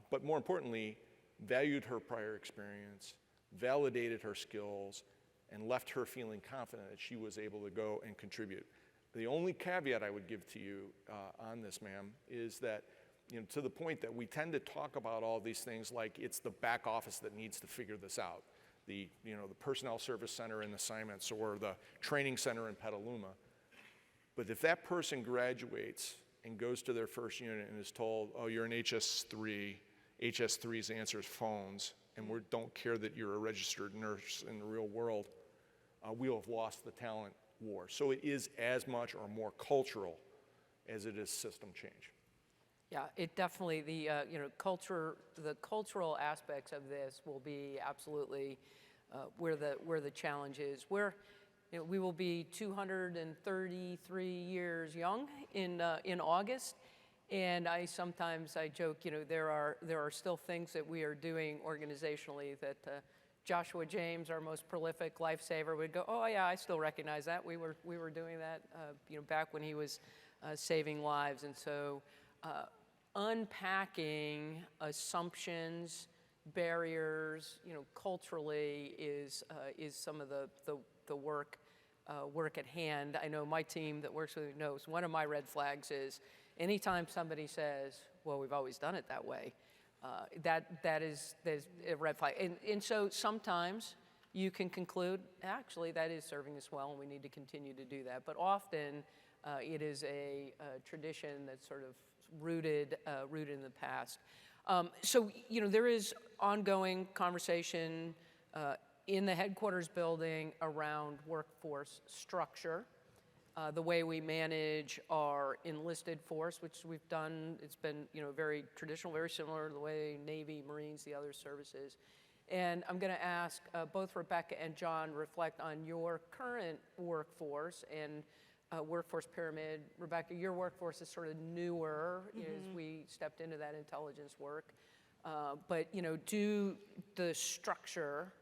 But more importantly, valued her prior experience, validated her skills, and left her feeling confident that she was able to go and contribute. The only caveat I would give to you on this, ma'am, is that to the point that we tend to talk about all these things like it's the back office that needs to figure this out. The Personnel Service Center in assignments or the Training Center in Petaluma. But if that person graduates and goes to their first unit and is told, oh, you're an HS3, HS3's answer is phones, and we don't care that you're a registered nurse in the real world, we'll have lost the talent war. So it is as much or more cultural as it is system change. Yeah, it definitely, the cultural aspects of this will be absolutely where the challenge is. We will be 233 years young in August, and I joke, there are still things that we are doing organizationally that Joshua James, our most prolific lifesaver, would go, oh yeah, I still recognize that. We were doing that, back when he was saving lives, and so. Unpacking assumptions, barriers, culturally is some of the work at hand. I know my team that works with me knows one of my red flags is anytime somebody says, "Well, we've always done it that way," there's a red flag. And so sometimes you can conclude, actually, that is serving us well, and we need to continue to do that. But often it is a tradition that's sort of rooted in the past. So there is ongoing conversation in the headquarters building around workforce structure, the way we manage our enlisted force, which we've done. It's been very traditional, very similar to the way Navy, Marines, the other services. And I'm going to ask both Rebecca and John reflect on your current workforce and workforce pyramid. Rebecca, your workforce is sort of newer as we stepped into that intelligence work. But do the structure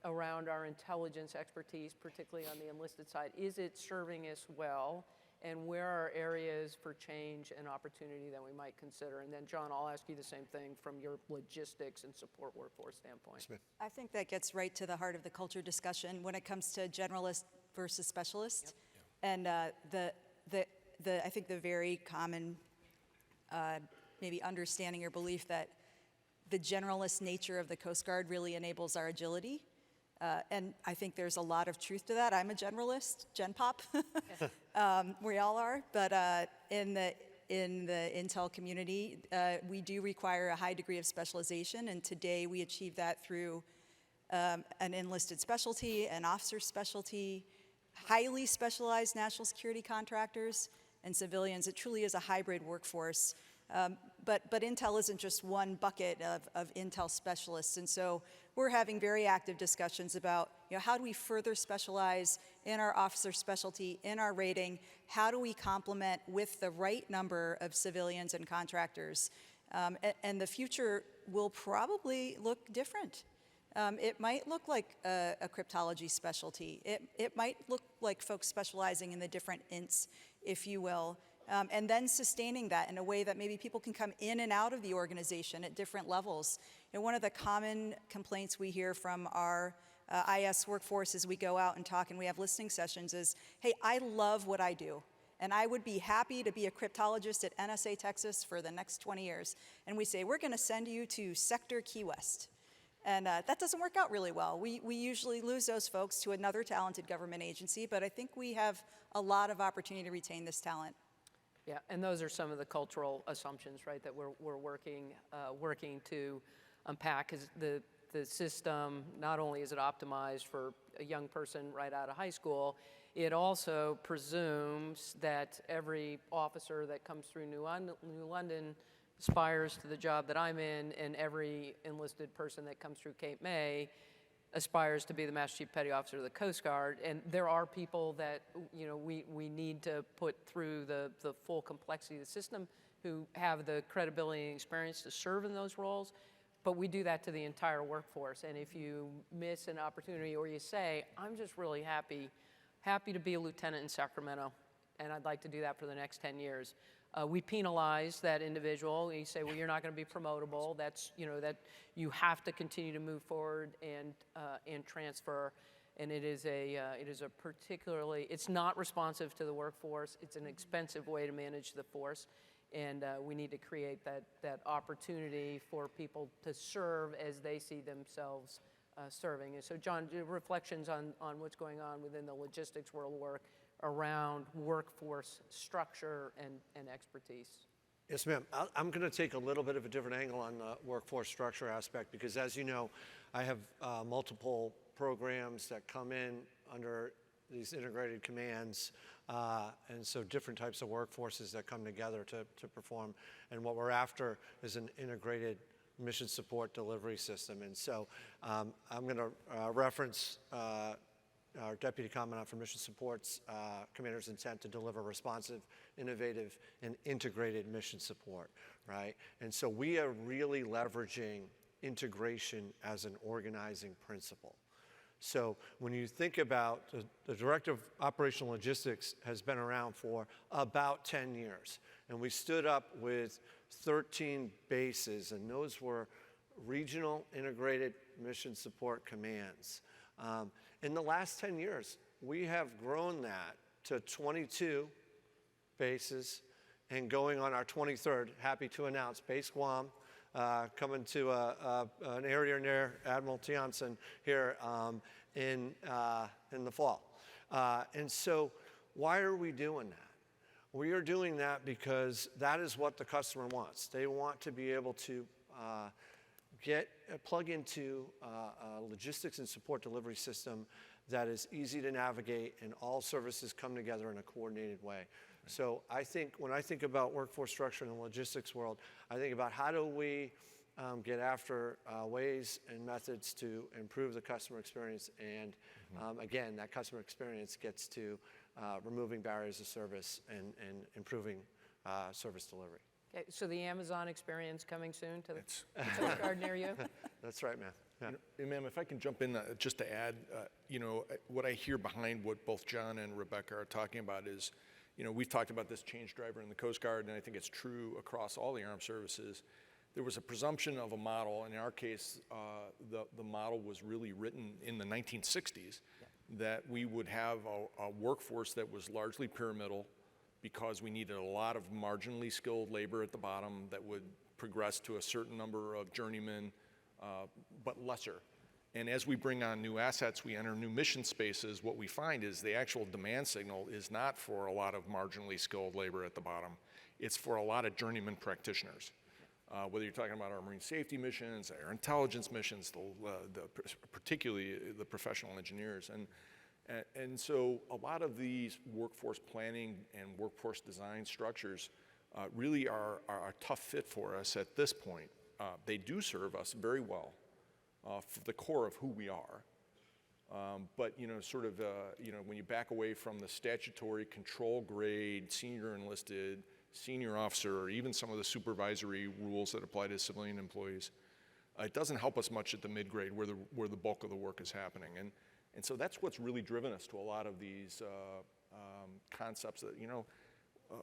around our intelligence expertise, particularly on the enlisted side, is it serving us well? And where are areas for change and opportunity that we might consider? And then, John, I'll ask you the same thing from your logistics and support workforce standpoint. I think that gets right to the heart of the culture discussion when it comes to generalist versus specialist. And I think the very common maybe understanding or belief that the generalist nature of the Coast Guard really enables our agility. And I think there's a lot of truth to that. I'm a generalist, Gen Pop. We all are. But in the intel community, we do require a high degree of specialization. And today we achieve that through an enlisted specialty, an officer specialty, highly specialized national security contractors, and civilians. It truly is a hybrid workforce. But intel isn't just one bucket of intel specialists. And so we're having very active discussions about how do we further specialize in our officer specialty, in our rating? How do we complement with the right number of civilians and contractors? And the future will probably look different. It might look like a cryptology specialty. It might look like folks specializing in the different ints, if you will. And then sustaining that in a way that maybe people can come in and out of the organization at different levels. One of the common complaints we hear from our IS workforce as we go out and talk and we have listening sessions is, hey, I love what I do. And I would be happy to be a cryptologist at NSA Texas for the next 20 years. And we say, we're going to send you to Sector Key West. And that doesn't work out really well. We usually lose those folks to another talented government agency, but I think we have a lot of opportunity to retain this talent. Yeah, and those are some of the cultural assumptions, right, that we're working to unpack. Because the system, not only is it optimized for a young person right out of high school, it also presumes that every officer that comes through New London aspires to the job that I'm in, and every enlisted person that comes through Cape May aspires to be the Master Chief Petty Officer of the Coast Guard. And there are people that we need to put through the full complexity of the system who have the credibility and experience to serve in those roles. But we do that to the entire workforce. And if you miss an opportunity or you say, I'm just really happy to be a lieutenant in Sacramento, and I'd like to do that for the next 10 years. We penalize that individual. You say, well, you're not going to be promotable. That's, that you have to continue to move forward and transfer. And it is a particularly, it's not responsive to the workforce. It's an expensive way to manage the force. And we need to create that opportunity for people to serve as they see themselves serving. And so, John, reflections on what's going on within the logistics world work around workforce structure and expertise. Yes, ma'am. I'm going to take a little bit of a different angle on the workforce structure aspect because, as you know, I have multiple programs that come in under these integrated commands, and so different types of workforces that come together to perform. And what we're after is an integrated mission support delivery system. And so I'm going to reference our Deputy Commandant for Mission Support's commander's intent to deliver responsive, innovative, and integrated mission support, right? And so we are really leveraging integration as an organizing principle. So when you think about the Director of Operational Logistics has been around for about 10 years, and we stood up with 13 bases, and those were regional integrated mission support commands. In the last 10 years, we have grown that to 22 bases and going on our 23rd, happy to announce, Base Guam, coming to an area near Admiral Tianson here in the fall. And so why are we doing that? We are doing that because that is what the customer wants. They want to be able to plug into a logistics and support delivery system that is easy to navigate and all services come together in a coordinated way. Right. So I think when I think about workforce structure in the logistics world, I think about how do we get after ways and methods to improve the customer experience. And again, that customer experience gets to removing barriers to service and improving service delivery. Okay, so the Amazon experience coming soon to the Coast Guard near you? That's right, ma'am. Yeah. You know, ma'am, if I can jump in just to add, you know, what I hear behind what both John and Rebecca are talking about is, you know, we've talked about this change driver in the Coast Guard, and I think it's true across all the armed services. There was a presumption of a model, and in our case, the model was really written in the 1960s, that we would have a workforce that was largely pyramidal because we needed a lot of marginally skilled labor at the bottom that would progress to a certain number of journeymen, but lesser. And as we bring on new assets, we enter new mission spaces, what we find is the actual demand signal is not for a lot of marginally skilled labor at the bottom. It's for a lot of journeyman practitioners. Whether you're talking about our marine safety missions, our intelligence missions, particularly the professional engineers. And so a lot of these workforce planning and workforce design structures really are a tough fit for us at this point. They do serve us very well for the core of who we are. But, you know, sort of, you know, when you back away from the statutory control grade, senior enlisted, senior officer, or even some of the supervisory rules that apply to civilian employees, it doesn't help us much at the mid-grade where the bulk of the work is happening. And so that's what's really driven us to a lot of these concepts that, you know,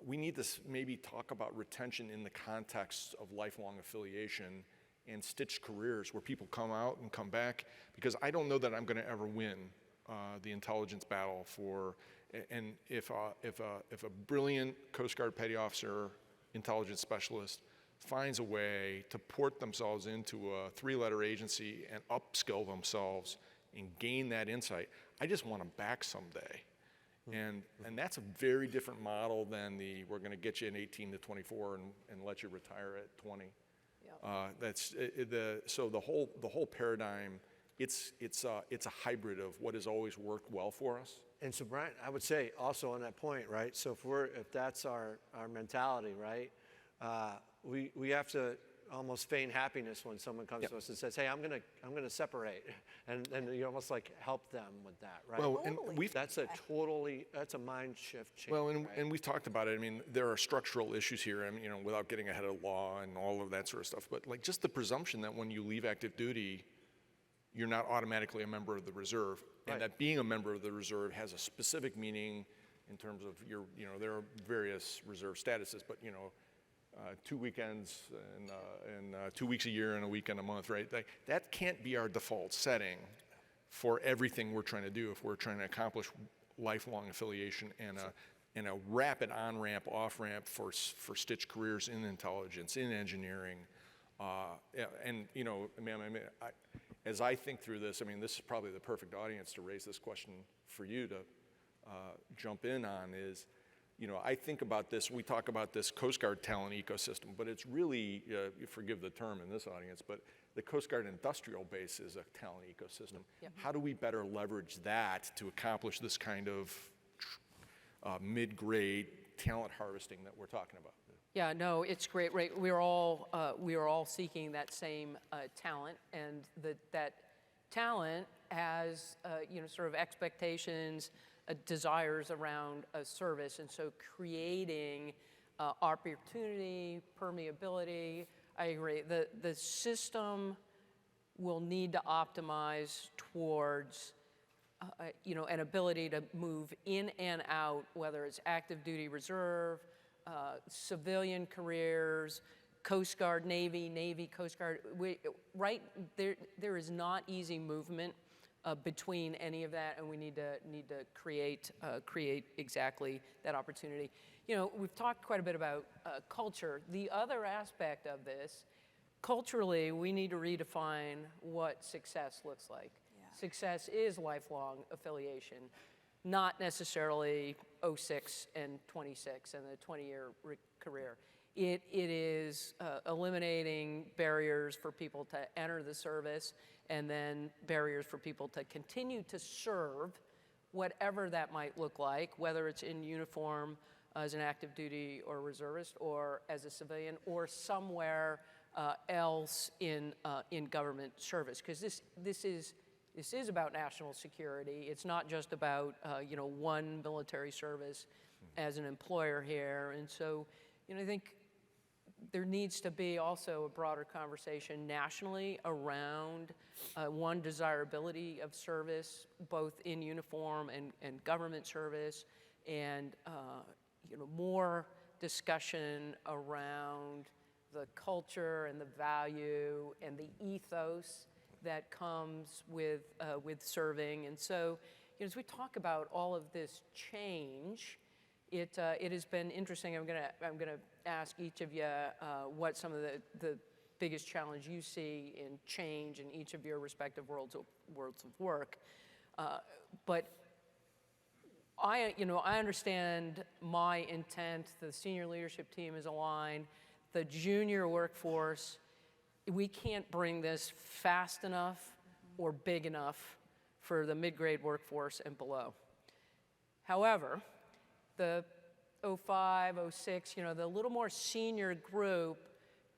we need to maybe talk about retention in the context of lifelong affiliation and stitched careers where people come out and come back, because I don't know that I'm going to ever win the intelligence battle for, and if a brilliant Coast Guard petty officer, intelligence specialist finds a way to port themselves into a 3-letter agency and upskill themselves and gain that insight, I just want them back someday. And that's a very different model than we're going to get you in 18 to 24 and let you retire at 20. Yep. So the whole paradigm, it's a hybrid of what has always worked well for us. And so, Brian, I would say also on that point, right? So if that's our mentality, right? We have to almost feign happiness when someone comes to us and says, "Hey, I'm gonna separate," and you almost like help them with that, right? Well, and that's a mind shift change. Well, right? and we've talked about it. I mean, there are structural issues here. I mean, you know, without getting ahead of law and all of that sort of stuff. But like just the presumption that when you leave active duty, you're not automatically a member of the reserve, and that being a member of the reserve has a specific meaning in terms of your, you know, there are various reserve statuses, but you know. 2 weekends and 2 weeks a year and a weekend a month, right? That can't be our default setting for everything we're trying to do if we're trying to accomplish lifelong affiliation and a rapid on-ramp, off-ramp for stitched careers in intelligence, in engineering. And, you know, ma'am, I mean, as I think through this, I mean, this is probably the perfect audience to raise this question for you to jump in on is, you know, I think about this, we talk about this Coast Guard talent ecosystem, but it's really, forgive the term in this audience, but the Coast Guard industrial base is a talent ecosystem. Yep. How do we better leverage that to accomplish this kind of mid-grade talent harvesting that we're talking about? Yeah, no, it's great. Right, we are all seeking that same talent, and that talent has, you know, sort of expectations, desires around a service, and so creating opportunity, permeability. I agree. The system will need to optimize towards, you know, an ability to move in and out, whether it's active duty reserve, civilian careers, Coast Guard, Navy, Coast Guard. Right there is not easy movement between any of that, and we need to create exactly that opportunity. You know, we've talked quite a bit about culture. The other aspect of this, culturally, we need to redefine what success looks like. Yeah. Success is lifelong affiliation, not necessarily 06 and 26 and the 20-year career. It is eliminating barriers for people to enter the service, and then barriers for people to continue to serve, whatever that might look like, whether it's in uniform as an active duty or reservist, or as a civilian, or somewhere else in government service, because this is about national security. It's not just about one military service as an employer here. And so, I think there needs to be also a broader conversation nationally around one, desirability of service, both in uniform and government service, and more discussion around the culture and the value and the ethos that comes with serving. And so, as we talk about all of this change, it has been interesting. I'm gonna ask each of you what some of the biggest challenge you see in change in each of your respective worlds of work. But I understand my intent. The senior leadership team is aligned. The junior workforce, we can't bring this fast enough or big enough for the mid-grade workforce and below. However, the 05, 06, the little more senior group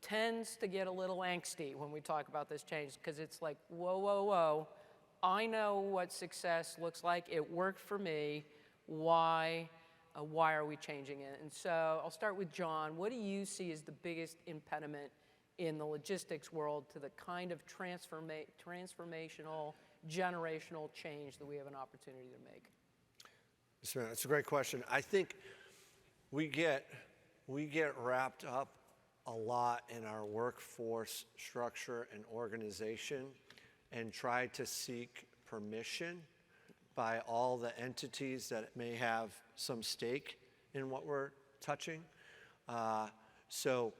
tends to get a little angsty when we talk about this change, because it's like, whoa, whoa, whoa, I know what success looks like. It worked for me. Why are we changing it? And so I'll start with John. What do you see as the biggest impediment in the logistics world to the kind of transformational, generational change that we have an opportunity to make? That's a great question. I think we get wrapped up a lot in our workforce structure and organization and try to seek permission by all the entities that may have some stake in what we're touching. So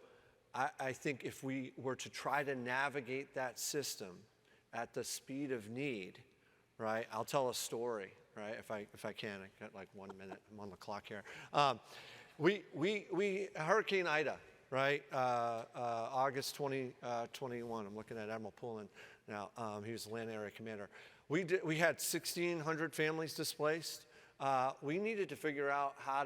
I think if we were to try to navigate that system at the speed of need, right? I'll tell a story, right? If I can, I got like 1 minute. I'm on the clock here. We Hurricane Ida, right? August 2021. I'm looking at Admiral Poulin now. He was the land area commander. We had 1,600 families displaced. We needed to figure out how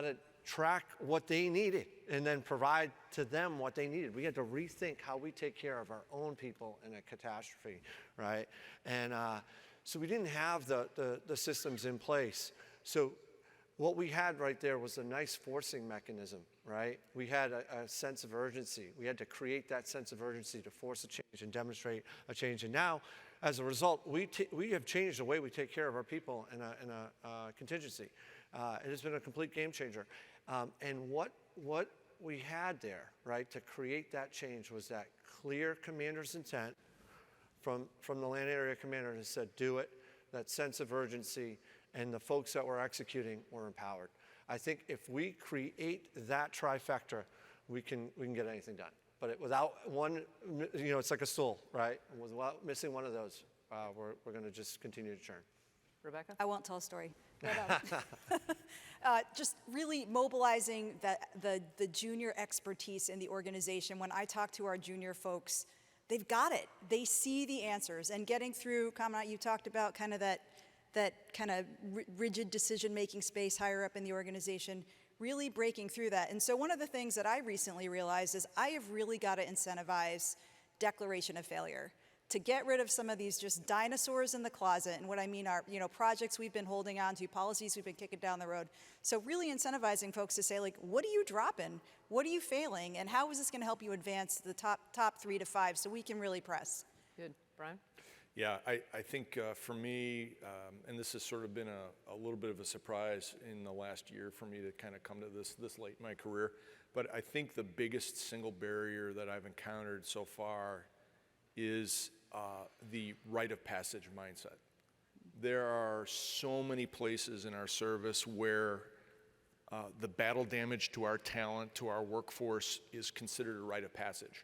to track what they needed and then provide to them what they needed. We had to rethink how we take care of our own people in a catastrophe, right? And so we didn't have the systems in place. So what we had right there was a nice forcing mechanism, right? We had a sense of urgency. We had to create that sense of urgency to force a change and demonstrate a change. And now, as a result, we have changed the way we take care of our people in a contingency. It has been a complete game changer. And what we had there, right, to create that change was that clear commander's intent from the land area commander who said, do it, that sense of urgency, and the folks that were executing were empowered. I think if we create that trifecta, we can get anything done. But without one, it's like a stool, right? And without missing one of those, we're going to just continue to churn. Rebecca? I won't tell a story. Just really mobilizing the junior expertise in the organization. When I talk to our junior folks, they've got it. They see the answers. And getting through, Kamanat, you talked about kind of that kind of rigid decision-making space higher up in the organization, really breaking through that. And so one of the things that I recently realized is I have really got to incentivize declaration of failure to get rid of some of these just dinosaurs in the closet. And what I mean are, projects we've been holding on to, policies we've been kicking down the road. So really incentivizing folks to say, like, what are you dropping? What are you failing? And how is this going to help you advance the top 3 to 5 so we can really press? Good. Brian? Yeah, I think for me, and this has sort of been a little bit of a surprise in the last year for me to kind of come to this late in my career, but I think the biggest single barrier that I've encountered so far is the rite of passage mindset. There are so many places in our service where the battle damage to our talent, to our workforce, is considered a rite of passage.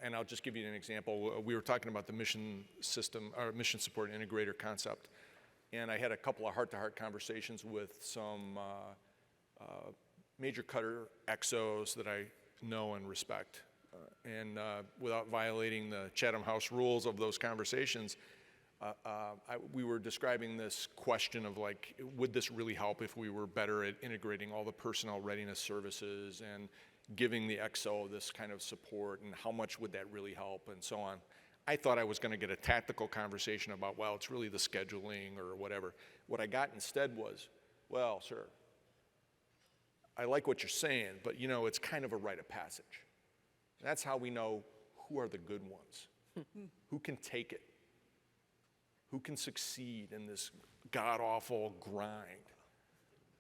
And I'll just give you an example. We were talking about the mission system, or mission support integrator concept, and I had a couple of heart-to-heart conversations with some major cutter XOs that I know and respect. And without violating the Chatham House rules of those conversations, we were describing this question of, like, would this really help if we were better at integrating all the personnel readiness services giving the XO this kind of support and how much would that really help and so on. I thought I was going to get a tactical conversation about, well, it's really the scheduling or whatever. What I got instead was, well, sir, I like what you're saying, but you know, it's kind of a rite of passage. That's how we know who are the good ones, who can take it, who can succeed in this god-awful grind.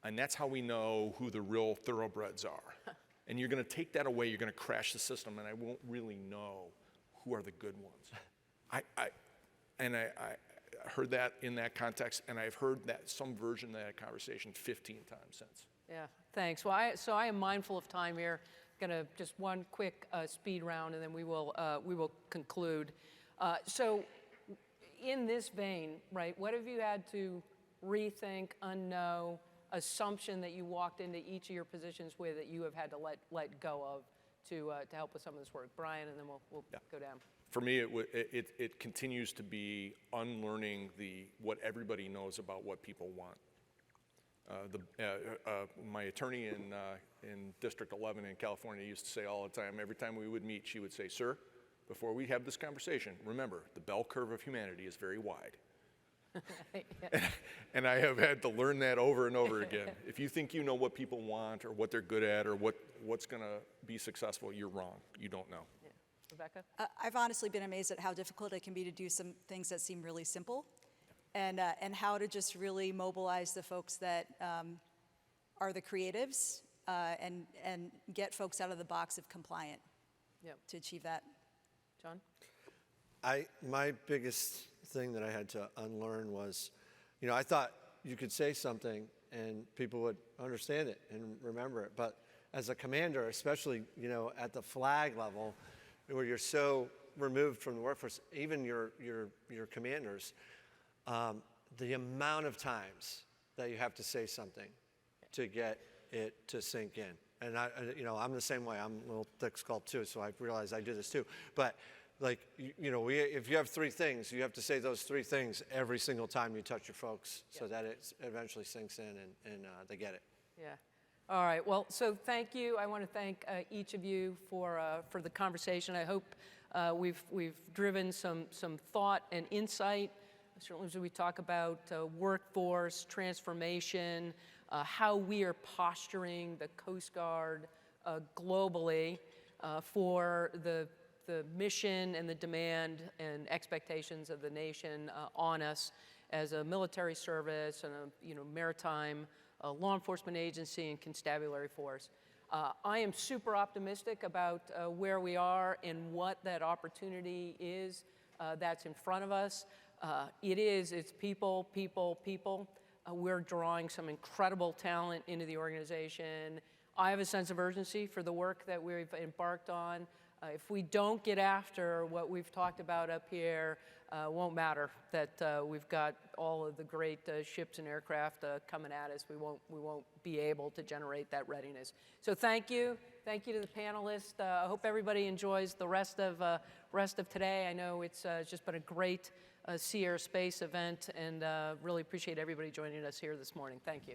And that's how we know who the real thoroughbreds are. And you're going to take that away, you're going to crash the system, and I won't really know who are the good ones. I heard that in that context, and I've heard that some version of that conversation 15 times since. Yeah, thanks. Well, I am mindful of time here. Gonna just one quick speed round, and then we will conclude. So, in this vein, right? What have you had to rethink, unknow, assumption that you walked into each of your positions with that you have had to let go of to help with some of this work? Brian, and then we'll go down. For me, it continues to be unlearning what everybody knows about what people want. My attorney in District 11 in California used to say all the time, every time we would meet, she would say, "Sir, before we have this conversation, remember, the bell curve of humanity is very wide." And I have had to learn that over and over again. If you think you know what people want or what they're good at or what's going to be successful, you're wrong. You don't know. Yeah. Rebecca? I've honestly been amazed at how difficult it can be to do some things that seem really simple, and how to just really mobilize the folks that are the creatives and get folks out of the box of compliant to achieve that. John? My biggest thing that I had to unlearn was, I thought you could say something and people would understand it and remember it. But as a commander, especially, at the flag level, where you're so removed from the workforce, even your commanders, the amount of times that you have to say something to get it to sink in. And I'm the same way. I'm a little thick-skulled too, so I realize I do this too. But if you have three things, you have to say those three things every single time you touch your folks, so that it eventually sinks in and they get it. Yeah. All right. Well, so thank you. I want to thank each of you for the conversation. I hope we've driven some thought and insight. Certainly, as we talk about workforce transformation, how we are posturing the Coast Guard globally for the mission and the demand and expectations of the nation on us as a military service and a maritime law enforcement agency and constabulary force. I am super optimistic about where we are and what that opportunity is that's in front of us. It's people, people, people. We're drawing some incredible talent into the organization. I have a sense of urgency for the work that we've embarked on. If we don't get after what we've talked about up here, it won't matter that we've got all of the great ships and aircraft coming at us. We won't be able to generate that readiness. So thank you to the panelists. I hope everybody enjoys the rest of today. I know it's just been a great Sea Air Space event, and really appreciate everybody joining us here this morning. Thank you.